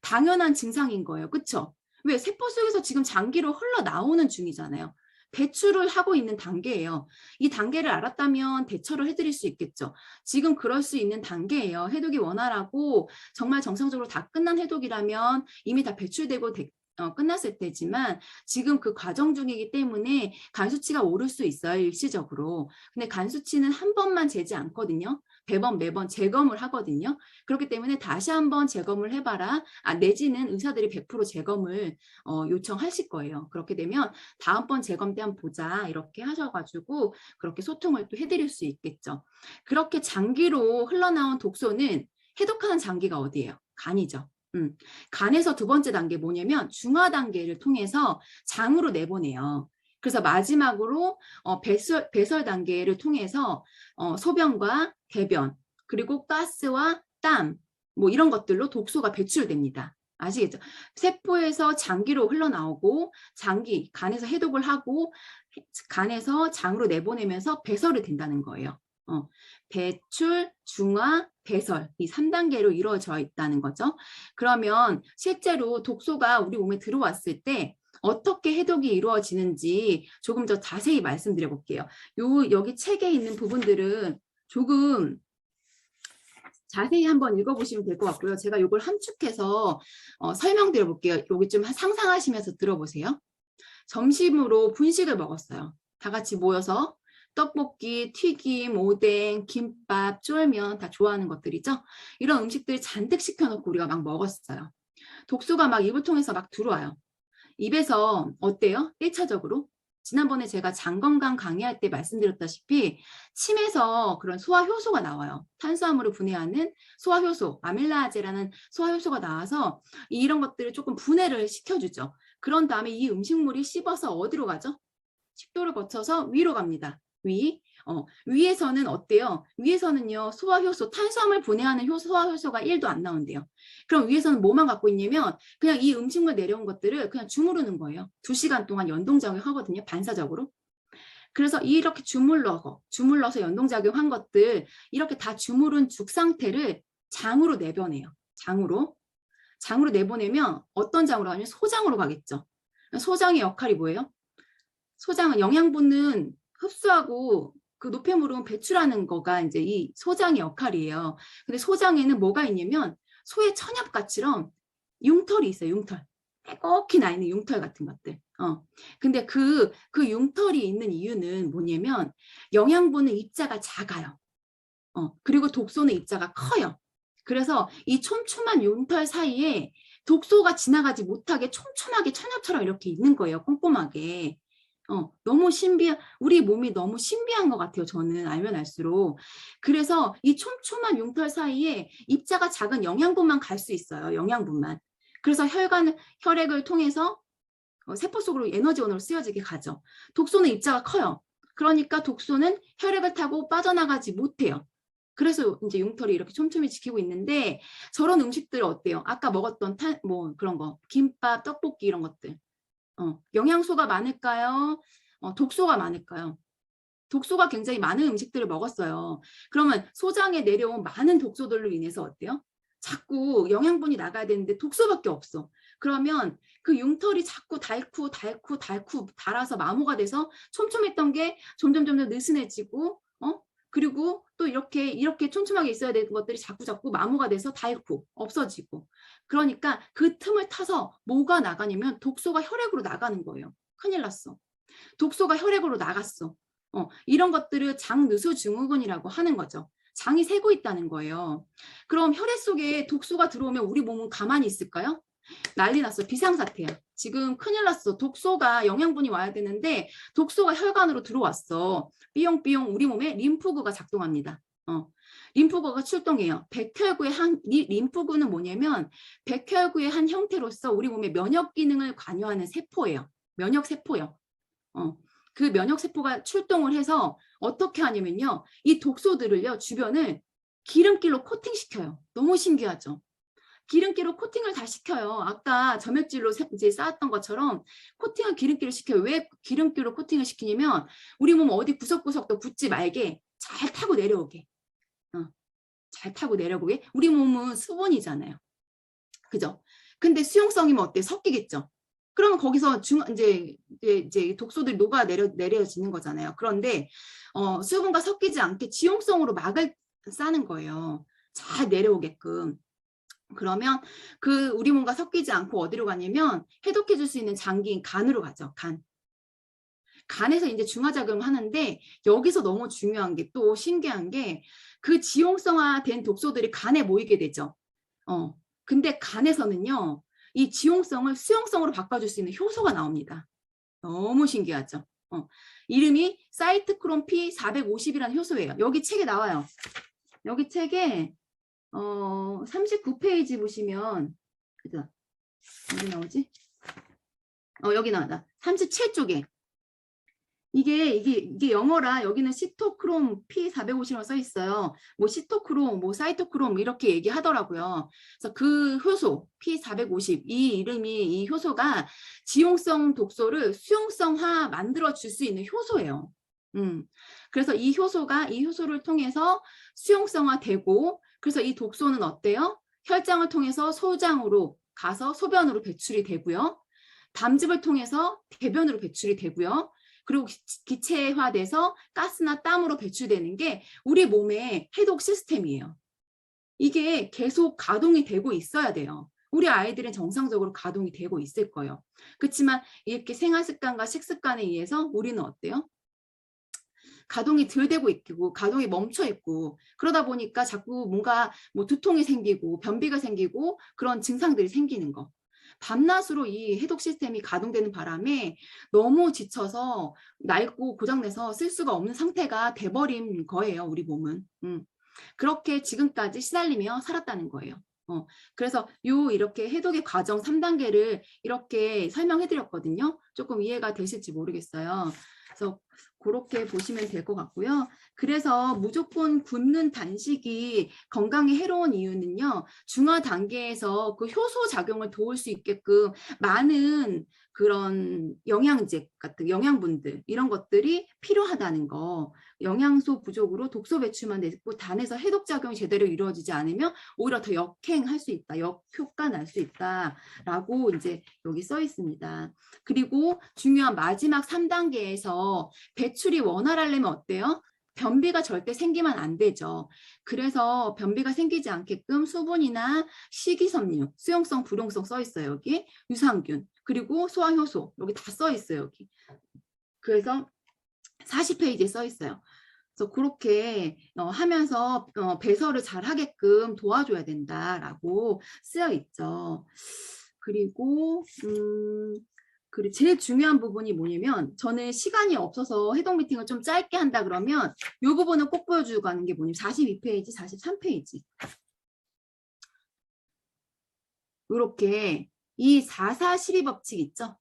당연한 증상인 거예요. 그렇죠? 왜? 세포 속에서 지금 장기로 흘러나오는 중이잖아요. 배출을 하고 있는 단계예요. 이 단계를 알았다면 대처를 해드릴 수 있겠죠. 지금 그럴 수 있는 단계예요. 해독이 원활하고 정말 정상적으로 다 끝난 해독이라면 이미 다 배출되고 끝났을 때지만 지금 그 과정 중이기 때문에 간 수치가 오를 수 있어요. 일시적으로. 근데 간 수치는 한 번만 재지 않거든요. 매번 재검을 하거든요. 그렇기 때문에 다시 한번 재검을 해봐라. 내지는 의사들이 100% 재검을 요청하실 거예요. 그렇게 되면 다음번 재검 때 한번 보자 이렇게 하셔가지고 그렇게 소통을 또 해드릴 수 있겠죠. 그렇게 장기로 흘러나온 독소는 해독하는 장기가 어디예요? 간이죠. 간에서 두 번째 단계 뭐냐면 중화 단계를 통해서 장으로 내보내요. 그래서 마지막으로 배설 단계를 통해서 소변과 대변 그리고 가스와 땀 뭐 이런 것들로 독소가 배출됩니다. 아시겠죠? 세포에서 장기로 흘러나오고 장기 간에서 해독을 하고 간에서 장으로 내보내면서 배설이 된다는 거예요. 배출, 중화, 배설 이 3단계로 이루어져 있다는 거죠. 그러면 실제로 독소가 우리 몸에 들어왔을 때 어떻게 해독이 이루어지는지 조금 더 자세히 말씀드려 볼게요. 여기 책에 있는 부분들은 조금 자세히 한번 읽어보시면 될 것 같고요. 제가 이걸 함축해서 설명드려 볼게요. 여기 좀 상상하시면서 들어보세요. 점심으로 분식을 먹었어요. 다 같이 모여서 떡볶이, 튀김, 오뎅, 김밥, 쫄면 다 좋아하는 것들이죠. 이런 음식들 잔뜩 시켜놓고 우리가 막 먹었어요. 독소가 막 입을 통해서 막 들어와요. 입에서 어때요? 1차적으로 지난번에 제가 장 건강 강의할 때 말씀드렸다시피 침에서 그런 소화효소가 나와요. 탄수화물을 분해하는 소화효소, 아밀라아제라는 소화효소가 나와서 이런 것들을 조금 분해를 시켜주죠. 그런 다음에 이 음식물이 씹어서 어디로 가죠? 식도를 거쳐서 위로 갑니다. 위에서는 어때요? 위에서는요, 소화효소, 탄수화물 분해하는 소화효소가 1도 안 나온대요. 그럼 위에서는 뭐만 갖고 있냐면 그냥 이 음식물 내려온 것들을 그냥 주무르는 거예요. 2시간 동안 연동작용 하거든요, 반사적으로. 그래서 이렇게 주물러서 연동작용한 것들, 이렇게 다 주무른 죽 상태를 장으로 내보내요. 장으로 내보내면 어떤 장으로 가냐면 소장으로 가겠죠. 소장의 역할이 뭐예요? 소장은 영양분은 흡수하고 그 노폐물은 배출하는 거가 이제 이 소장의 역할이에요. 근데 소장에는 뭐가 있냐면 소의 천엽같이럼 융털이 있어요. 융털. 빼곡히 나 있는 융털 같은 것들. 근데 그 융털이 있는 이유는 뭐냐면 영양분은 입자가 작아요. 그리고 독소는 입자가 커요. 그래서 이 촘촘한 융털 사이에 독소가 지나가지 못하게 촘촘하게 천엽처럼 이렇게 있는 거예요. 꼼꼼하게. 너무 우리 몸이 너무 신비한 것 같아요. 저는 알면 알수록. 그래서 이 촘촘한 융털 사이에 입자가 작은 영양분만 갈 수 있어요. 영양분만. 그래서 혈액을 통해서 세포 속으로 에너지원으로 쓰여지게 가죠. 독소는 입자가 커요. 그러니까 독소는 혈액을 타고 빠져나가지 못해요. 그래서 이제 융털이 이렇게 촘촘히 지키고 있는데 저런 음식들 어때요? 아까 먹었던 그런 거 김밥, 떡볶이 이런 것들. 영양소가 많을까요? 독소가 많을까요? 독소가 굉장히 많은 음식들을 먹었어요. 그러면 소장에 내려온 많은 독소들로 인해서 어때요? 자꾸 영양분이 나가야 되는데 독소밖에 없어. 그러면 그 융털이 자꾸 닳고 닳아서 마모가 돼서 촘촘했던 게 점점 느슨해지고, 그리고 또 이렇게 촘촘하게 있어야 되는 것들이 자꾸 마모가 돼서 닳고 없어지고. 그러니까 그 틈을 타서 뭐가 나가냐면 독소가 혈액으로 나가는 거예요. 큰일 났어. 독소가 혈액으로 나갔어. 이런 것들을 장누수 증후군이라고 하는 거죠. 장이 새고 있다는 거예요. 그럼 혈액 속에 독소가 들어오면 우리 몸은 가만히 있을까요? 난리 났어. 비상사태야. 지금 큰일 났어. 독소가 영양분이 와야 되는데 독소가 혈관으로 들어왔어. 삐용삐용 우리 몸에 림프구가 작동합니다. 림프구가 출동해요. 림프구는 뭐냐면 백혈구의 한 형태로서 우리 몸의 면역 기능을 관여하는 세포예요. 면역 세포요. 그 면역 세포가 출동을 해서 어떻게 하냐면요. 이 독소들을요. 주변을 기름기로 코팅시켜요. 너무 신기하죠? 기름기로 코팅을 다 시켜요. 아까 점액질로 이제 쌓았던 것처럼 코팅을 기름기로 시켜요. 왜 기름기로 코팅을 시키냐면 우리 몸 어디 구석구석도 붙지 말게 잘 타고 내려오게. 잘 타고 내려오게. 우리 몸은 수분이잖아요. 그죠? 근데 수용성이면 어때? 섞이겠죠? 그러면 거기서 이제 독소들이 녹아 내려지는 거잖아요. 그런데 수분과 섞이지 않게 지용성으로 막을 싸는 거예요. 잘 내려오게끔. 그러면 그 우리 몸과 섞이지 않고 어디로 가냐면 해독해 줄 수 있는 장기인 간으로 가죠. 간에서 이제 중화작용을 하는데 여기서 너무 중요한 게 또 신기한 게 그 지용성화된 독소들이 간에 모이게 되죠. 근데 간에서는요. 이 지용성을 수용성으로 바꿔줄 수 있는 효소가 나옵니다. 너무 신기하죠. 이름이 사이트크롬 P450이라는 효소예요. 여기 책에 나와요. 여기 책에 39페이지 보시면 그죠? 어디 나오지? 여기 나왔다. 37쪽에 이게 영어라 여기는 시토크롬 P450이라고 써 있어요. 뭐 시토크롬, 뭐 사이토크롬 이렇게 얘기하더라고요. 그래서 그 효소 P450 이 효소가 지용성 독소를 수용성화 만들어 줄 수 있는 효소예요. 그래서 이 효소를 통해서 수용성화되고 그래서 이 독소는 어때요? 혈장을 통해서 소장으로 가서 소변으로 배출이 되고요. 담즙을 통해서 대변으로 배출이 되고요. 그리고 기체화돼서 가스나 땀으로 배출되는 게 우리 몸의 해독 시스템이에요. 이게 계속 가동이 되고 있어야 돼요. 우리 아이들은 정상적으로 가동이 되고 있을 거예요. 그렇지만 이렇게 생활 습관과 식습관에 의해서 우리는 어때요? 가동이 덜 되고 있고 가동이 멈춰 있고 그러다 보니까 자꾸 뭔가 뭐 두통이 생기고 변비가 생기고 그런 증상들이 생기는 거. 밤낮으로 이 해독 시스템이 가동되는 바람에 너무 지쳐서 낡고 고장내서 쓸 수가 없는 상태가 돼버린 거예요. 우리 몸은. 그렇게 지금까지 시달리며 살았다는 거예요. 그래서 이렇게 해독의 과정 3단계를 이렇게 설명해 드렸거든요. 조금 이해가 되실지 모르겠어요. 그래서 그렇게 보시면 될 것 같고요. 그래서 무조건 굶는 단식이 건강에 해로운 이유는요. 중화 단계에서 그 효소 작용을 도울 수 있게끔 많은 그런 영양제 같은 영양분들 이런 것들이 필요하다는 거. 영양소 부족으로 독소 배출만 되고 단에서 해독 작용이 제대로 이루어지지 않으면 오히려 더 역행할 수 있다. 역효과 날 수 있다라고 이제 여기 써 있습니다. 그리고 중요한 마지막 3단계에서 배출이 원활하려면 어때요? 변비가 절대 생기면 안 되죠. 그래서 변비가 생기지 않게끔 수분이나 식이섬유, 수용성, 불용성 써 있어요. 여기 유산균, 그리고 소화효소 여기 다 써 있어요. 여기. 그래서 40페이지에 써 있어요. 그래서 그렇게 하면서 배설을 잘 하게끔 도와줘야 된다라고 쓰여 있죠. 그리고 제일 중요한 부분이 뭐냐면 저는 시간이 없어서 해독 미팅을 좀 짧게 한다 그러면 이 부분을 꼭 보여주고 가는 게 뭐냐면 42페이지, 43페이지. 이렇게 이 4-4-12 법칙 있죠?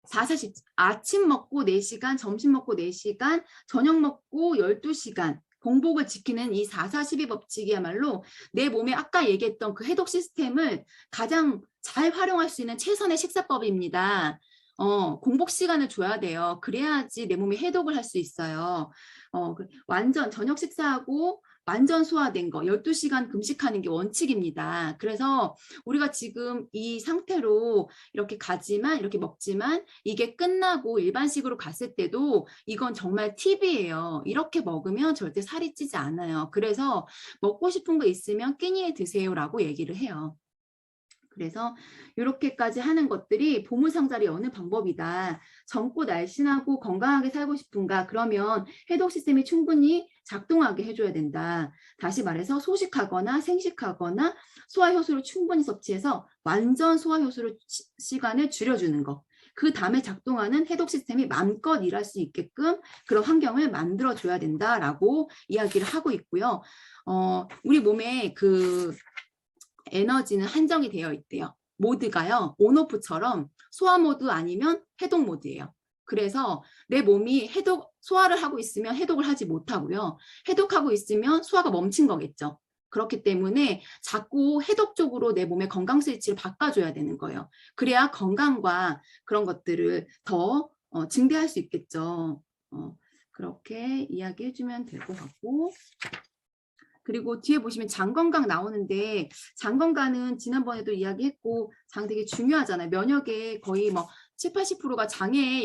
4-4-12 아침 먹고 4시간, 점심 먹고 4시간, 저녁 먹고 12시간 공복을 지키는 이 4-4-12 법칙이야말로 내 몸에 아까 얘기했던 그 해독 시스템을 가장 잘 활용할 수 있는 최선의 식사법입니다. 공복 시간을 줘야 돼요. 그래야지 내 몸이 해독을 할 수 있어요. 완전 저녁 식사하고 완전 소화된 거 12시간 금식하는 게 원칙입니다. 그래서 우리가 지금 이 상태로 이렇게 가지만 이렇게 먹지만 이게 끝나고 일반식으로 갔을 때도 이건 정말 팁이에요. 이렇게 먹으면 절대 살이 찌지 않아요. 그래서 먹고 싶은 거 있으면 끼니에 드세요라고 얘기를 해요. 그래서 이렇게까지 하는 것들이 보물상자를 여는 방법이다. 젊고 날씬하고 건강하게 살고 싶은가? 그러면 해독 시스템이 충분히 작동하게 해줘야 된다. 다시 말해서 소식하거나 생식하거나 소화효소를 충분히 섭취해서 완전 소화효소를 시간을 줄여주는 거. 그 다음에 작동하는 해독 시스템이 마음껏 일할 수 있게끔 그런 환경을 만들어줘야 된다라고 이야기를 하고 있고요. 우리 몸에 그 에너지는 한정이 되어 있대요. 모드가요. 온오프처럼 소화 모드 아니면 해독 모드예요. 그래서 내 몸이 소화를 하고 있으면 해독을 하지 못하고요. 해독하고 있으면 소화가 멈춘 거겠죠. 그렇기 때문에 자꾸 해독 쪽으로 내 몸의 건강 스위치를 바꿔줘야 되는 거예요. 그래야 건강과 그런 것들을 더 증대할 수 있겠죠. 그렇게 이야기해주면 될 것 같고, 그리고 뒤에 보시면 장 건강 나오는데 장 건강은 지난번에도 이야기했고 장 되게 중요하잖아요. 면역에 거의 뭐 7, 80%가 장에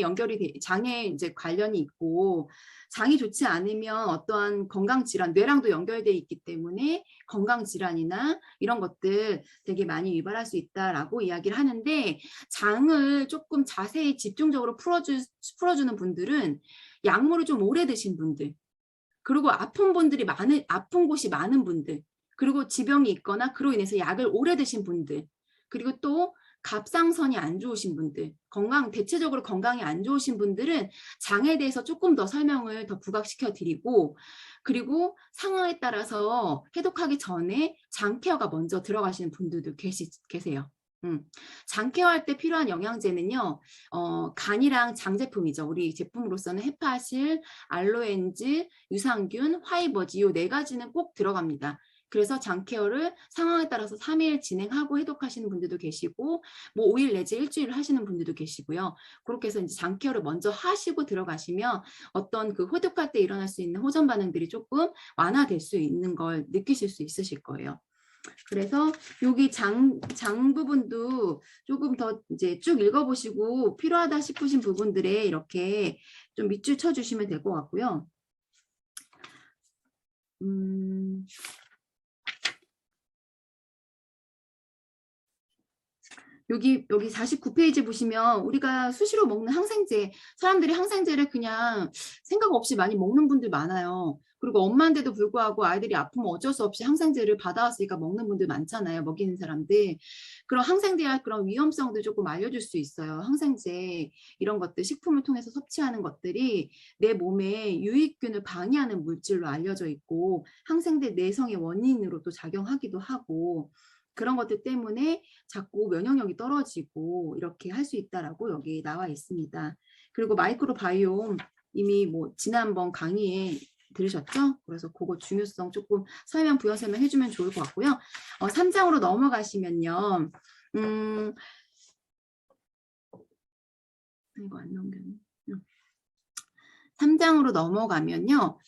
이제 관련이 있고 장이 좋지 않으면 어떠한 건강 질환, 뇌랑도 연결돼 있기 때문에 건강 질환이나 이런 것들 되게 많이 유발할 수 있다라고 이야기를 하는데 장을 조금 자세히 집중적으로 풀어주는 분들은 약물을 좀 오래 드신 분들 그리고 아픈 곳이 많은 분들, 그리고 지병이 있거나 그로 인해서 약을 오래 드신 분들, 그리고 또 갑상선이 안 좋으신 분들, 대체적으로 건강이 안 좋으신 분들은 장에 대해서 조금 더 설명을 더 부각시켜 드리고, 그리고 상황에 따라서 해독하기 전에 장 케어가 먼저 들어가시는 분들도 계세요. 장 케어할 때 필요한 영양제는요, 간이랑 장 제품이죠. 우리 제품으로서는 헤파실, 알로엔즈, 유산균, 화이버지 이 4가지는 꼭 들어갑니다. 그래서 장 케어를 상황에 따라서 3일 진행하고 해독하시는 분들도 계시고 뭐 5일 내지 일주일 하시는 분들도 계시고요. 그렇게 해서 이제 장 케어를 먼저 하시고 들어가시면 어떤 그 해독할 때 일어날 수 있는 호전 반응들이 조금 완화될 수 있는 걸 느끼실 수 있으실 거예요. 그래서 여기 장 부분도 조금 더 이제 쭉 읽어보시고 필요하다 싶으신 부분들에 이렇게 좀 밑줄 쳐주시면 될 것 같고요. 여기 49페이지 보시면 우리가 수시로 먹는 항생제, 사람들이 항생제를 그냥 생각 없이 많이 먹는 분들 많아요. 그리고 엄마인데도 불구하고 아이들이 아프면 어쩔 수 없이 항생제를 받아왔으니까 먹는 분들 많잖아요. 먹이는 사람들. 그런 항생제의 그런 위험성도 조금 알려줄 수 있어요. 항생제 이런 것들 식품을 통해서 섭취하는 것들이 내 몸에 유익균을 방해하는 물질로 알려져 있고 항생제 내성의 원인으로 또 작용하기도 하고 그런 것들 때문에 자꾸 면역력이 떨어지고 이렇게 할 수 있다라고 여기 나와 있습니다. 그리고 마이크로바이옴 이미 뭐 지난번 강의에 들으셨죠? 그래서 그거 중요성 조금 부연 설명해주면 좋을 것 같고요. 3장으로 넘어가시면요. 이거 안 넘겼네. 3장으로 넘어가면요.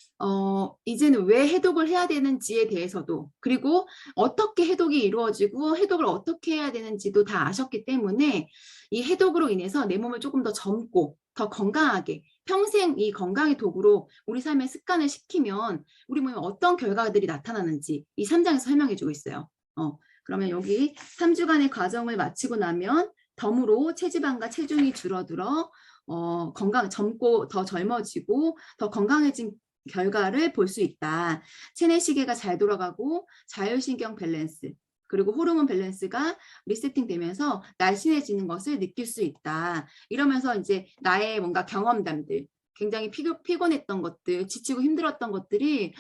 이제는 왜 해독을 해야 되는지에 대해서도 그리고 어떻게 해독이 이루어지고 해독을 어떻게 해야 되는지도 다 아셨기 때문에 이 해독으로 인해서 내 몸을 조금 더 젊고 더 건강하게 평생 이 건강의 도구로 우리 삶의 습관을 시키면 우리 몸에 어떤 결과들이 나타나는지 이 3장에서 설명해주고 있어요. 그러면 여기 3주간의 과정을 마치고 나면 덤으로 체지방과 체중이 줄어들어 젊고 더 젊어지고 더 건강해진 결과를 볼 수 있다. 체내 시계가 잘 돌아가고 자율신경 밸런스 그리고 호르몬 밸런스가 리세팅 되면서 날씬해지는 것을 느낄 수 있다. 이러면서 이제 나의 뭔가 경험담들 굉장히 피곤했던 것들, 지치고 힘들었던 것들이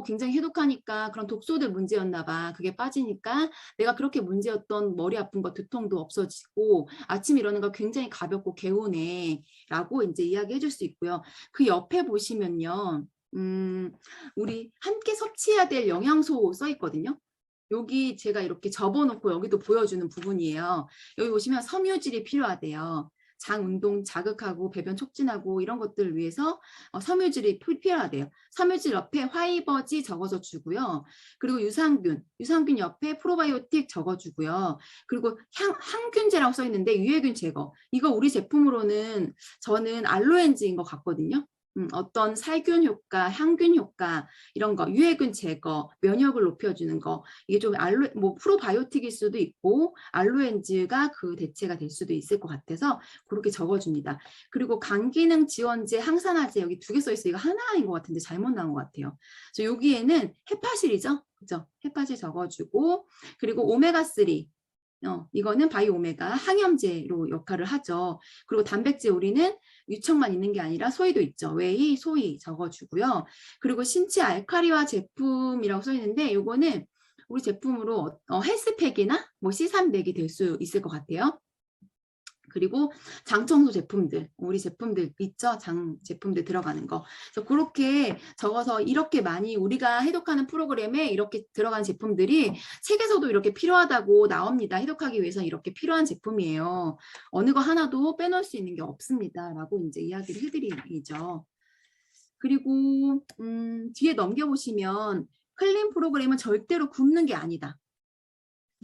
굉장히 해독하니까 그런 독소들 문제였나 봐. 그게 빠지니까 내가 그렇게 문제였던 머리 아픈 거, 두통도 없어지고 아침 일어나는 거 굉장히 가볍고 개운해 라고 이제 이야기해 줄 수 있고요. 그 옆에 보시면요. 우리 함께 섭취해야 될 영양소 써 있거든요. 여기 제가 이렇게 접어놓고 여기도 보여주는 부분이에요. 여기 보시면 섬유질이 필요하대요. 장 운동 자극하고 배변 촉진하고 이런 것들을 위해서 섬유질이 필요하대요. 섬유질 옆에 화이버지 적어서 주고요. 그리고 유산균 옆에 프로바이오틱 적어주고요. 그리고 항균제라고 써 있는데 유해균 제거. 이거 우리 제품으로는 저는 알로엔즈인 것 같거든요. 어떤 살균 효과, 향균 효과 이런 거, 유해균 제거, 면역을 높여주는 거 이게 좀 뭐 프로바이오틱일 수도 있고 알로엔즈가 그 대체가 될 수도 있을 것 같아서 그렇게 적어줍니다. 그리고 간기능 지원제, 항산화제 여기 2개 써 있어요. 이거 하나인 것 같은데 잘못 나온 것 같아요. 그래서 여기에는 헤파실이죠, 그죠? 헤파실 적어주고 그리고 오메가3 이거는 바이오메가 항염제로 역할을 하죠. 그리고 단백질 우리는 유청만 있는 게 아니라 소이도 있죠. 웨이, 소이 적어주고요. 그리고 신체 알칼리화 제품이라고 써 있는데 이거는 우리 제품으로 헬스팩이나 뭐 C3넥이 될 수 있을 것 같아요. 그리고 장청소 제품들, 우리 제품들 있죠? 장 제품들 들어가는 거. 그래서 그렇게 적어서 이렇게 많이 우리가 해독하는 프로그램에 이렇게 들어간 제품들이 책에서도 이렇게 필요하다고 나옵니다. 해독하기 위해서 이렇게 필요한 제품이에요. 어느 거 하나도 빼놓을 수 있는 게 없습니다. 라고 이제 이야기를 해드리죠. 그리고 뒤에 넘겨보시면 클린 프로그램은 절대로 굶는 게 아니다.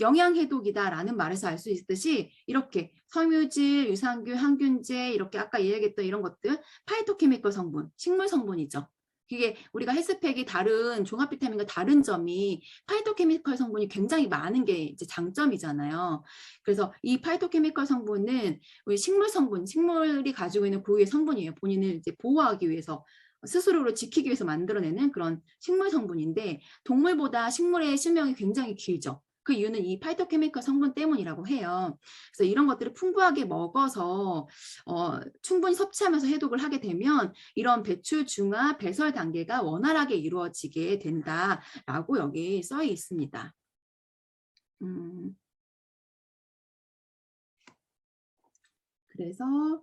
영양해독이다라는 말에서 알 수 있듯이 이렇게 섬유질, 유산균, 항균제 이렇게 아까 이야기했던 이런 것들 파이토케미컬 성분, 식물 성분이죠. 이게 우리가 헬스팩이 다른 종합 비타민과 다른 점이 파이토케미컬 성분이 굉장히 많은 게 이제 장점이잖아요. 그래서 이 파이토케미컬 성분은 우리 식물 성분, 식물이 가지고 있는 고유의 성분이에요. 본인을 이제 보호하기 위해서 스스로를 지키기 위해서 만들어내는 그런 식물 성분인데 동물보다 식물의 수명이 굉장히 길죠. 그 이유는 이 파이토케미컬 성분 때문이라고 해요. 그래서 이런 것들을 풍부하게 먹어서 충분히 섭취하면서 해독을 하게 되면 이런 배출 중화, 배설 단계가 원활하게 이루어지게 된다라고 여기 써 있습니다. 그래서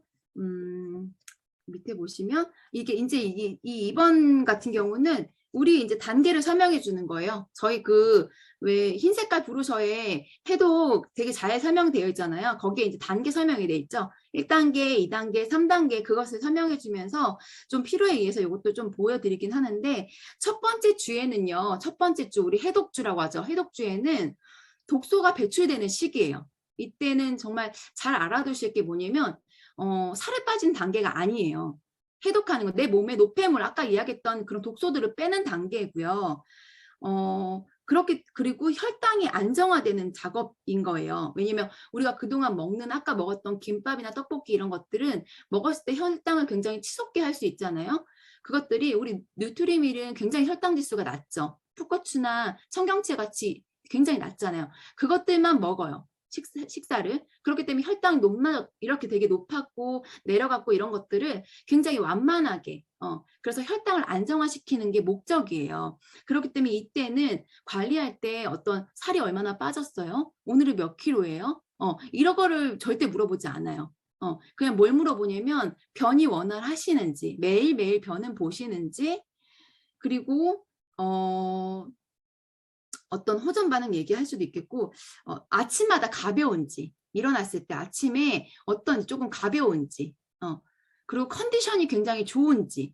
밑에 보시면 이게 이제 이 2번 같은 경우는 우리 이제 단계를 설명해 주는 거예요. 저희 그 왜 흰 색깔 브로셔에 해독 되게 잘 설명되어 있잖아요. 거기에 이제 단계 설명이 돼 있죠. 1단계, 2단계, 3단계 그것을 설명해 주면서 좀 필요에 의해서 이것도 좀 보여드리긴 하는데 첫 번째 주에는요. 첫 번째 주 우리 해독주라고 하죠. 해독주에는 독소가 배출되는 시기예요. 이때는 정말 잘 알아두실 게 뭐냐면 살에 빠진 단계가 아니에요. 해독하는 거, 내 몸에 노폐물, 아까 이야기했던 그런 독소들을 빼는 단계고요. 그리고 혈당이 안정화되는 작업인 거예요. 왜냐면 우리가 그동안 아까 먹었던 김밥이나 떡볶이 이런 것들은 먹었을 때 혈당을 굉장히 치솟게 할 수 있잖아요. 그것들이 우리 누트리밀은 굉장히 혈당 지수가 낮죠. 풋고추나 청경채 같이 굉장히 낮잖아요. 그것들만 먹어요. 식사를. 그렇기 때문에 혈당이 이렇게 되게 높았고 내려갔고 이런 것들을 굉장히 완만하게 그래서 혈당을 안정화시키는 게 목적이에요. 그렇기 때문에 이때는 관리할 때 어떤 살이 얼마나 빠졌어요? 오늘은 몇 킬로예요? 이런 거를 절대 물어보지 않아요. 그냥 뭘 물어보냐면 변이 원활하시는지 매일매일 변은 보시는지 그리고 어떤 호전 반응 얘기할 수도 있겠고 아침마다 가벼운지 일어났을 때 아침에 어떤 조금 가벼운지 그리고 컨디션이 굉장히 좋은지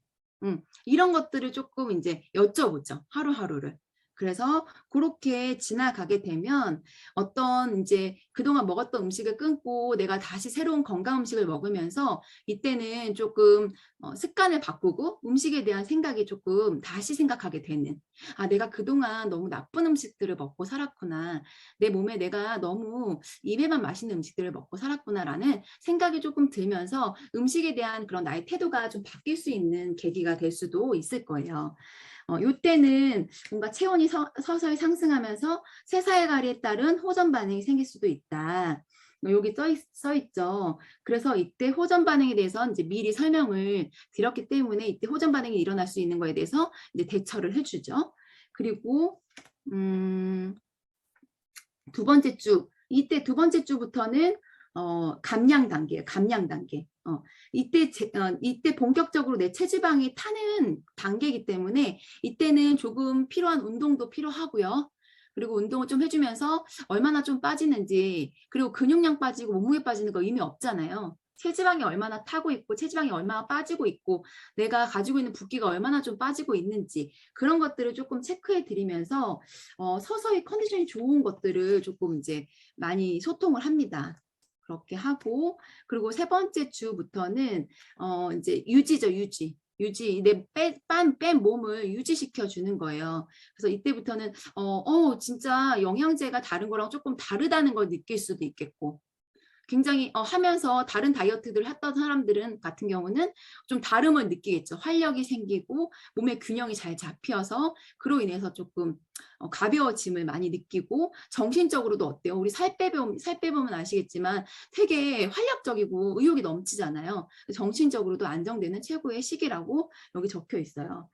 이런 것들을 조금 이제 여쭤보죠. 하루하루를. 그래서 그렇게 지나가게 되면 어떤 이제 그동안 먹었던 음식을 끊고 내가 다시 새로운 건강 음식을 먹으면서 이때는 조금 습관을 바꾸고 음식에 대한 생각이 조금 다시 생각하게 되는 내가 그동안 너무 나쁜 음식들을 먹고 살았구나. 내 몸에 내가 너무 입에만 맛있는 음식들을 먹고 살았구나라는 생각이 조금 들면서 음식에 대한 그런 나의 태도가 좀 바뀔 수 있는 계기가 될 수도 있을 거예요. 이때는 뭔가 체온이 서서히 상승하면서 쇠사혈관리에 따른 호전 반응이 생길 수도 있다. 여기 써 있죠. 그래서 이때 호전 반응에 대해서 이제 미리 설명을 드렸기 때문에 이때 호전 반응이 일어날 수 있는 거에 대해서 이제 대처를 해주죠. 그리고 두 번째 주, 이때 두 번째 주부터는 감량 단계예요. 감량 단계. 이때 본격적으로 내 체지방이 타는 단계이기 때문에 이때는 조금 필요한 운동도 필요하고요. 그리고 운동을 좀 해주면서 얼마나 좀 빠지는지, 그리고 근육량 빠지고 몸무게 빠지는 거 의미 없잖아요. 체지방이 얼마나 타고 있고 체지방이 얼마나 빠지고 있고 내가 가지고 있는 붓기가 얼마나 좀 빠지고 있는지 그런 것들을 조금 체크해 드리면서 서서히 컨디션이 좋은 것들을 조금 이제 많이 소통을 합니다. 그렇게 하고 그리고 세 번째 주부터는 이제 유지죠, 유지. 뺀 몸을 유지시켜 주는 거예요. 그래서 이때부터는 진짜 영양제가 다른 거랑 조금 다르다는 걸 느낄 수도 있겠고 굉장히 하면서 다른 다이어트들을 했던 사람들은 같은 경우는 좀 다름을 느끼겠죠. 활력이 생기고 몸의 균형이 잘 잡혀서 그로 인해서 조금 가벼워짐을 많이 느끼고 정신적으로도 어때요? 우리 살 빼보면 아시겠지만 되게 활력적이고 의욕이 넘치잖아요. 정신적으로도 안정되는 최고의 시기라고 여기 적혀 있어요.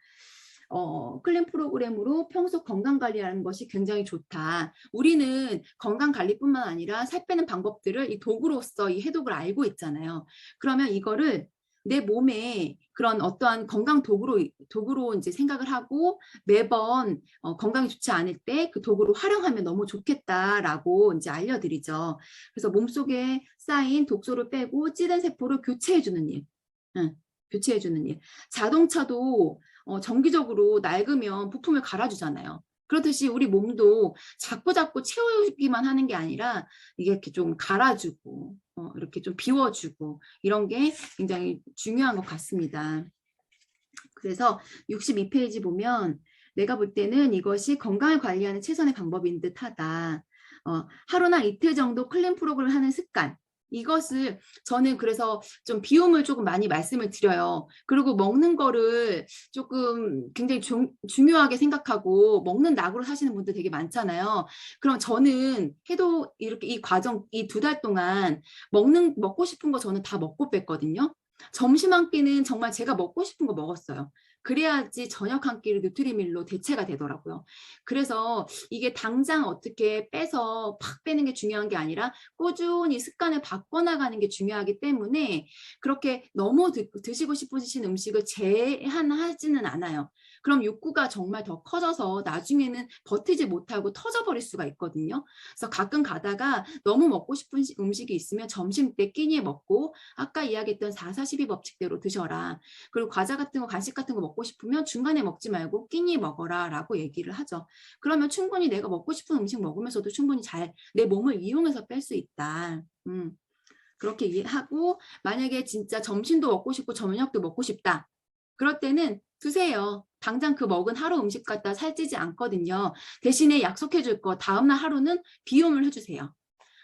클린 프로그램으로 평소 건강 관리하는 것이 굉장히 좋다. 우리는 건강 관리뿐만 아니라 살 빼는 방법들을 이 도구로서 이 해독을 알고 있잖아요. 그러면 이거를 내 몸에 그런 어떠한 건강 도구로 이제 생각을 하고 매번 건강이 좋지 않을 때 그 도구를 활용하면 너무 좋겠다라고 이제 알려드리죠. 그래서 몸속에 쌓인 독소를 빼고 찌든 세포를 교체해주는 일. 교체해주는 일. 자동차도 정기적으로 낡으면 부품을 갈아주잖아요. 그렇듯이 우리 몸도 자꾸 채우기만 하는 게 아니라 이게 이렇게 좀 갈아주고 이렇게 좀 비워주고 이런 게 굉장히 중요한 것 같습니다. 그래서 62페이지 보면 내가 볼 때는 이것이 건강을 관리하는 최선의 방법인 듯하다. 하루나 이틀 정도 클린 프로그램을 하는 습관. 이것을 저는 그래서 좀 비움을 조금 많이 말씀을 드려요. 그리고 먹는 거를 조금 굉장히 중요하게 생각하고 먹는 낙으로 사시는 분들 되게 많잖아요. 그럼 저는 해도 이렇게 이 과정, 이 2달 동안 먹고 싶은 거 저는 다 먹고 뺐거든요. 점심 한 끼는 정말 제가 먹고 싶은 거 먹었어요. 그래야지 저녁 한 끼를 뉴트리밀로 대체가 되더라고요. 그래서 이게 당장 어떻게 빼서 팍 빼는 게 중요한 게 아니라 꾸준히 습관을 바꿔나가는 게 중요하기 때문에 그렇게 너무 드시고 싶으신 음식을 제한하지는 않아요. 그럼 욕구가 정말 더 커져서 나중에는 버티지 못하고 터져버릴 수가 있거든요. 그래서 가끔 가다가 너무 먹고 싶은 음식이 있으면 점심 때 끼니에 먹고 아까 이야기했던 4-4-12 법칙대로 드셔라. 그리고 과자 같은 거 간식 같은 거 먹고 싶으면 중간에 먹지 말고 끼니 먹어라 라고 얘기를 하죠. 그러면 충분히 내가 먹고 싶은 음식 먹으면서도 충분히 잘 내 몸을 이용해서 뺄 수 있다. 그렇게 이해하고 만약에 진짜 점심도 먹고 싶고 저녁도 먹고 싶다. 그럴 때는 드세요. 당장 그 먹은 하루 음식 갖다 살찌지 않거든요. 대신에 약속해 줄 거 다음날 하루는 비움을 해주세요.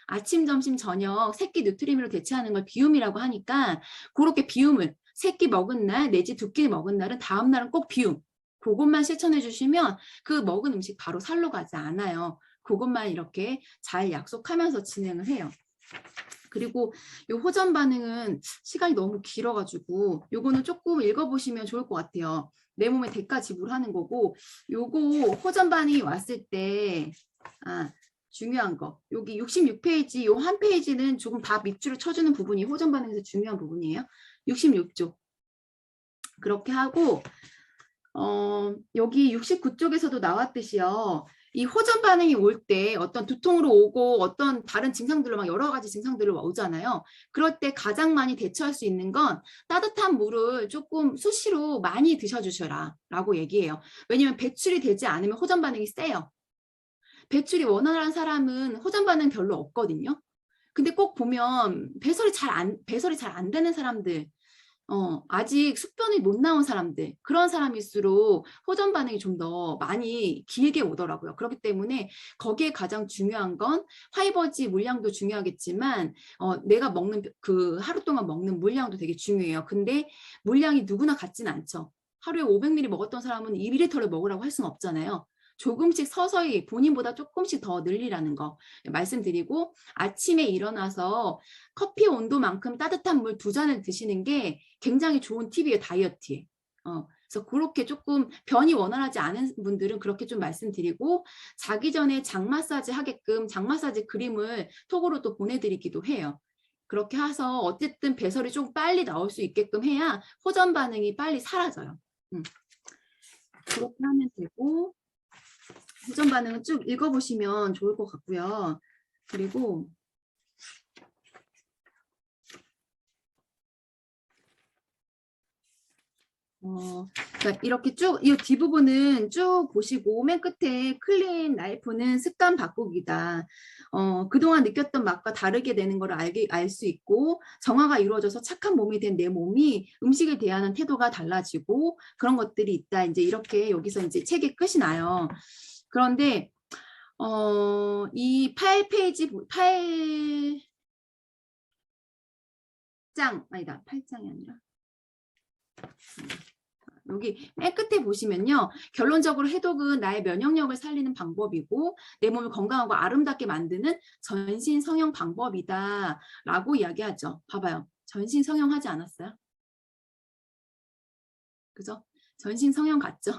아침, 점심, 저녁 세 끼 뉴트리밀로 대체하는 걸 비움이라고 하니까 그렇게 비움을 3끼 먹은 날 내지 2끼 먹은 날은 다음 날은 꼭 비움. 그것만 실천해 주시면 그 먹은 음식 바로 살로 가지 않아요. 그것만 이렇게 잘 약속하면서 진행을 해요. 그리고 이 호전 반응은 시간이 너무 길어가지고 요거는 조금 읽어보시면 좋을 것 같아요. 내 몸에 대가 지불하는 거고 요거 호전 반응이 왔을 때 중요한 거 여기 66페이지 요 한 페이지는 조금 다 밑줄을 쳐주는 부분이 호전 반응에서 중요한 부분이에요. 66쪽 그렇게 하고 여기 69쪽에서도 나왔듯이요. 이 호전 반응이 올 때 어떤 두통으로 오고 어떤 다른 증상들로 막 여러 가지 증상들로 오잖아요. 그럴 때 가장 많이 대처할 수 있는 건 따뜻한 물을 조금 수시로 많이 드셔주셔라 라고 얘기해요. 왜냐면 배출이 되지 않으면 호전 반응이 세요. 배출이 원활한 사람은 호전 반응 별로 없거든요. 근데 꼭 보면 배설이 잘 안 되는 사람들 아직 숙변이 못 나온 사람들 그런 사람일수록 호전 반응이 좀 더 많이 길게 오더라고요. 그렇기 때문에 거기에 가장 중요한 건 화이버지 물량도 중요하겠지만 내가 먹는 그 하루 동안 먹는 물량도 되게 중요해요. 근데 물량이 누구나 같지는 않죠. 하루에 500ml 먹었던 사람은 2ml를 먹으라고 할 수는 없잖아요. 조금씩 서서히 본인보다 조금씩 더 늘리라는 거 말씀드리고 아침에 일어나서 커피 온도만큼 따뜻한 물 2잔을 드시는 게 굉장히 좋은 팁이에요. 다이어트에. 그래서 그렇게 조금 변이 원활하지 않은 분들은 그렇게 좀 말씀드리고 자기 전에 장 마사지 하게끔 장 마사지 그림을 톡으로 또 보내드리기도 해요. 그렇게 해서 어쨌든 배설이 좀 빨리 나올 수 있게끔 해야 호전 반응이 빨리 사라져요. 그렇게 하면 되고 후전 반응은 쭉 읽어보시면 좋을 것 같고요. 그리고 그러니까 이렇게 쭉 이 뒷부분은 쭉 보시고 맨 끝에 클린 라이프는 습관 바꾸기다. 그동안 느꼈던 맛과 다르게 되는 걸 알 수 있고 정화가 이루어져서 착한 몸이 된 내 몸이 음식에 대한 태도가 달라지고 그런 것들이 있다. 이제 이렇게 여기서 이제 책의 끝이 나요. 그런데 이 8페이지 8장 아니다. 8장이 아니라 여기 맨 끝에 보시면요. 결론적으로 해독은 나의 면역력을 살리는 방법이고 내 몸을 건강하고 아름답게 만드는 전신 성형 방법이다 라고 이야기하죠. 봐봐요. 전신 성형 하지 않았어요? 그죠? 전신 성형 같죠?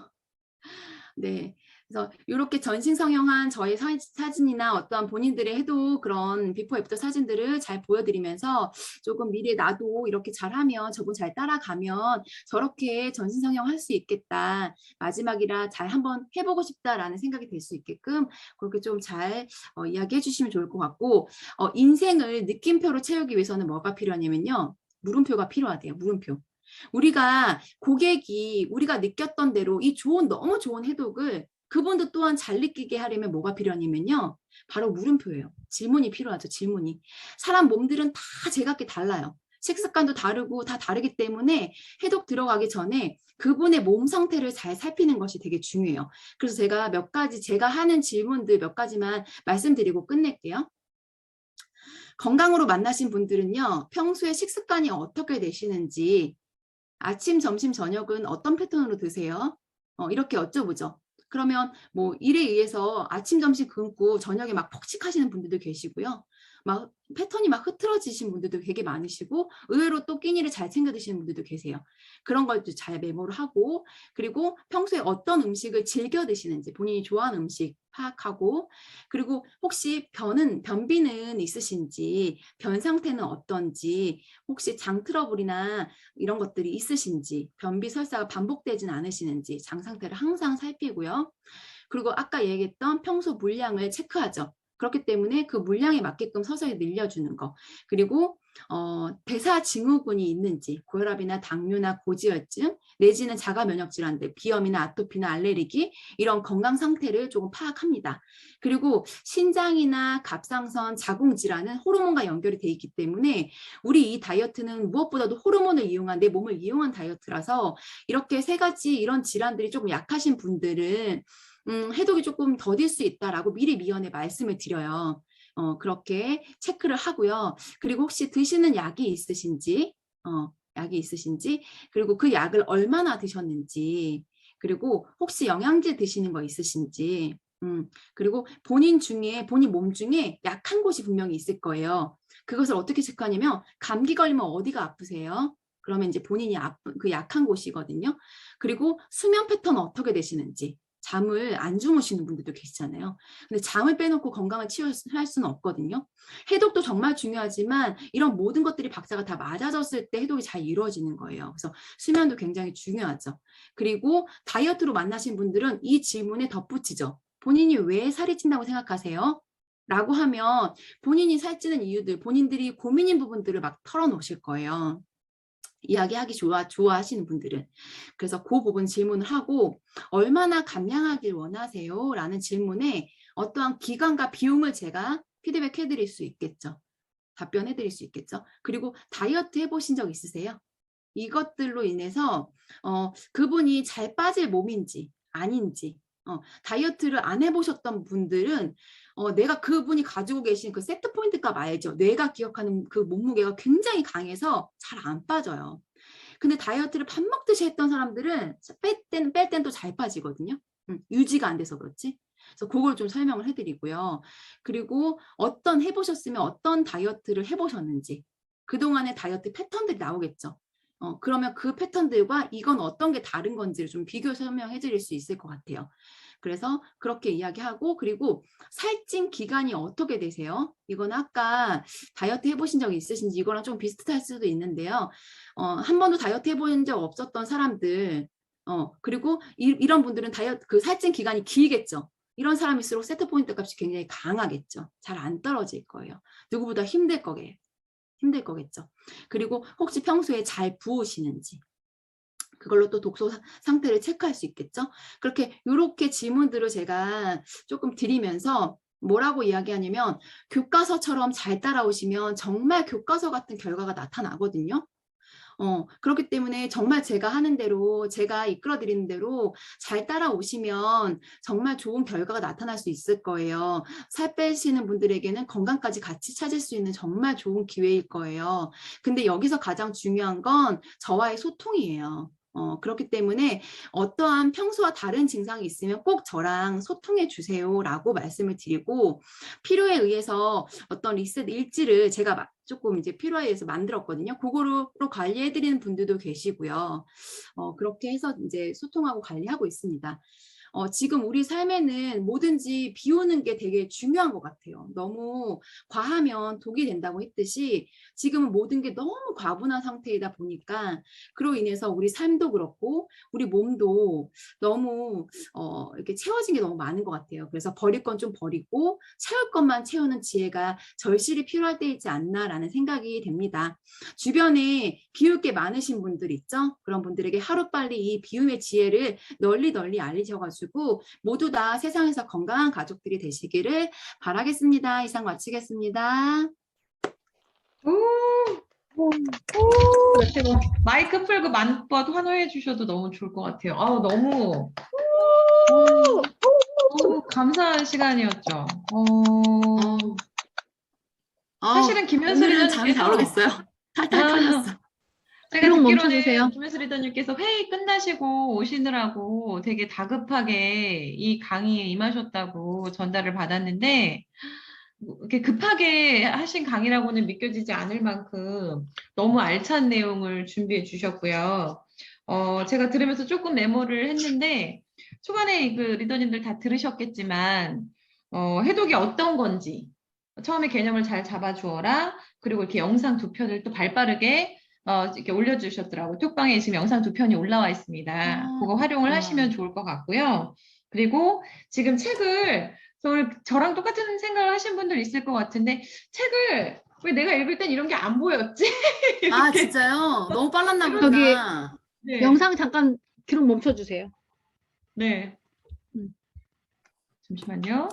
네. 그래서 이렇게 전신 성형한 저의 사진이나 어떠한 본인들의 해도 그런 비포 애프터 사진들을 잘 보여드리면서 조금 미래에 나도 이렇게 잘하면 저분 잘 따라가면 저렇게 전신 성형할 수 있겠다. 마지막이라 잘 한번 해보고 싶다라는 생각이 들 수 있게끔 그렇게 좀 잘 이야기해 주시면 좋을 것 같고 인생을 느낌표로 채우기 위해서는 뭐가 필요하냐면요. 물음표가 필요하대요. 물음표. 우리가 고객이 우리가 느꼈던 대로 이 너무 좋은 해독을 그분도 또한 잘 느끼게 하려면 뭐가 필요하냐면요. 바로 물음표예요. 질문이 필요하죠. 질문이. 사람 몸들은 다 제각기 달라요. 식습관도 다르고 다 다르기 때문에 해독 들어가기 전에 그분의 몸 상태를 잘 살피는 것이 되게 중요해요. 그래서 제가 몇 가지 제가 하는 질문들 몇 가지만 말씀드리고 끝낼게요. 건강으로 만나신 분들은요. 평소에 식습관이 어떻게 되시는지 아침, 점심, 저녁은 어떤 패턴으로 드세요? 이렇게 여쭤보죠. 그러면 뭐 일에 의해서 아침, 점심 굶고 저녁에 막 폭식하시는 분들도 계시고요. 막 패턴이 막 흐트러지신 분들도 되게 많으시고 의외로 또 끼니를 잘 챙겨 드시는 분들도 계세요. 그런 걸 잘 메모를 하고 그리고 평소에 어떤 음식을 즐겨 드시는지 본인이 좋아하는 음식 파악하고 그리고 혹시 변비는 있으신지 변 상태는 어떤지 혹시 장 트러블이나 이런 것들이 있으신지 변비 설사가 반복되진 않으시는지 장 상태를 항상 살피고요. 그리고 아까 얘기했던 평소 물량을 체크하죠. 그렇기 때문에 그 물량에 맞게끔 서서히 늘려주는 거. 그리고 대사증후군이 있는지 고혈압이나 당뇨나 고지혈증 내지는 자가면역질환들 비염이나 아토피나 알레르기 이런 건강 상태를 조금 파악합니다. 그리고 신장이나 갑상선 자궁질환은 호르몬과 연결이 돼 있기 때문에 우리 이 다이어트는 무엇보다도 호르몬을 이용한 내 몸을 이용한 다이어트라서 이렇게 세 가지 이런 질환들이 조금 약하신 분들은 해독이 조금 더딜 수 있다라고 미리 미연에 말씀을 드려요. 그렇게 체크를 하고요. 그리고 혹시 드시는 약이 있으신지, 그리고 그 약을 얼마나 드셨는지, 그리고 혹시 영양제 드시는 거 있으신지, 그리고 본인 몸 중에 약한 곳이 분명히 있을 거예요. 그것을 어떻게 체크하냐면, 감기 걸리면 어디가 아프세요? 그러면 이제 본인이 아픈 그 약한 곳이거든요. 그리고 수면 패턴 어떻게 되시는지, 잠을 안 주무시는 분들도 계시잖아요. 근데 잠을 빼놓고 건강을 치유할 수는 없거든요. 해독도 정말 중요하지만 이런 모든 것들이 박자가 다 맞아졌을 때 해독이 잘 이루어지는 거예요. 그래서 수면도 굉장히 중요하죠. 그리고 다이어트로 만나신 분들은 이 질문에 덧붙이죠. 본인이 왜 살이 찐다고 생각하세요? 라고 하면 본인이 살찌는 이유들, 본인들이 고민인 부분들을 막 털어놓으실 거예요. 이야기하기 좋아하시는 분들은. 그래서 그 부분 질문을 하고 얼마나 감량하길 원하세요? 라는 질문에 어떠한 기간과 비용을 제가 피드백 해드릴 수 있겠죠. 답변해 드릴 수 있겠죠. 그리고 다이어트 해보신 적 있으세요? 이것들로 인해서 그분이 잘 빠질 몸인지 아닌지 다이어트를 안 해보셨던 분들은 내가 그분이 가지고 계신 그 세트 포인트 값 알죠? 뇌가 기억하는 그 몸무게가 굉장히 강해서 잘 안 빠져요. 근데 다이어트를 밥 먹듯이 했던 사람들은 뺄 땐 또 잘 빠지거든요. 유지가 안 돼서 그렇지. 그래서 그걸 좀 설명을 해드리고요. 그리고 해보셨으면 어떤 다이어트를 해보셨는지 그동안의 다이어트 패턴들이 나오겠죠. 그러면 그 패턴들과 이건 어떤 게 다른 건지를 좀 비교 설명해 드릴 수 있을 것 같아요. 그래서 그렇게 이야기하고 그리고 살찐 기간이 어떻게 되세요? 이건 아까 다이어트 해보신 적이 있으신지 이거랑 좀 비슷할 수도 있는데요. 한 번도 다이어트 해본 적 없었던 사람들 그리고 이런 분들은 살찐 기간이 길겠죠. 이런 사람일수록 세트 포인트 값이 굉장히 강하겠죠. 잘 안 떨어질 거예요. 누구보다 힘들 거겠죠. 그리고 혹시 평소에 잘 부으시는지 그걸로 또 독서 상태를 체크할 수 있겠죠. 그렇게 이렇게 질문들을 제가 조금 드리면서 뭐라고 이야기하냐면 교과서처럼 잘 따라오시면 정말 교과서 같은 결과가 나타나거든요. 그렇기 때문에 정말 제가 하는 대로, 제가 이끌어 드리는 대로 잘 따라오시면 정말 좋은 결과가 나타날 수 있을 거예요. 살 빼시는 분들에게는 건강까지 같이 찾을 수 있는 정말 좋은 기회일 거예요. 근데 여기서 가장 중요한 건 저와의 소통이에요. 그렇기 때문에 어떠한 평소와 다른 증상이 있으면 꼭 저랑 소통해 주세요라고 말씀을 드리고, 필요에 의해서 어떤 리셋 일지를 제가 조금 이제 필요에 의해서 만들었거든요. 그거로 관리해 드리는 분들도 계시고요. 그렇게 해서 이제 소통하고 관리하고 있습니다. 지금 우리 삶에는 뭐든지 비우는 게 되게 중요한 것 같아요. 너무 과하면 독이 된다고 했듯이 지금은 모든 게 너무 과분한 상태이다 보니까 그로 인해서 우리 삶도 그렇고 우리 몸도 너무 이렇게 채워진 게 너무 많은 것 같아요. 그래서 버릴 건 좀 버리고 채울 것만 채우는 지혜가 절실히 필요할 때이지 않나라는 생각이 됩니다. 주변에 비울 게 많으신 분들 있죠? 그런 분들에게 하루빨리 이 비움의 지혜를 널리 알리셔가지고 모두 다 세상에서 건강한 가족들이 되시기를 바라겠습니다. 이상 마치겠습니다. 최고. 마이크 풀고 만번 환호해 주셔도 너무 좋을 것 같아요. 너무 감사한 시간이었죠. 사실은 김현수 오늘은 잠이 잘 리더님께서 오겠어요. 탈탈 털렸어. 제가 기록 듣기로는 멈춰주세요. 김현수 리더님께서 회의 끝나시고 오시느라고 되게 다급하게 이 강의에 임하셨다고 전달을 받았는데 이렇게 급하게 하신 강의라고는 믿겨지지 않을 만큼 너무 알찬 내용을 준비해 주셨고요. 제가 들으면서 조금 메모를 했는데 초반에 그 리더님들 다 들으셨겠지만 해독이 어떤 건지 처음에 개념을 잘 잡아주어라. 그리고 이렇게 영상 2편을 또 발빠르게 이렇게 올려주셨더라고요. 톡방에 지금 영상 2편이 올라와 있습니다. 그거 활용을 하시면 좋을 것 같고요. 그리고 지금 책을 저랑 똑같은 생각을 하신 분들 있을 것 같은데 책을 왜 내가 읽을 땐 이런 게 안 보였지? 아 진짜요? 너무 빨랐나 저기 보다. 네. 영상 잠깐 기록 멈춰주세요. 네. 잠시만요.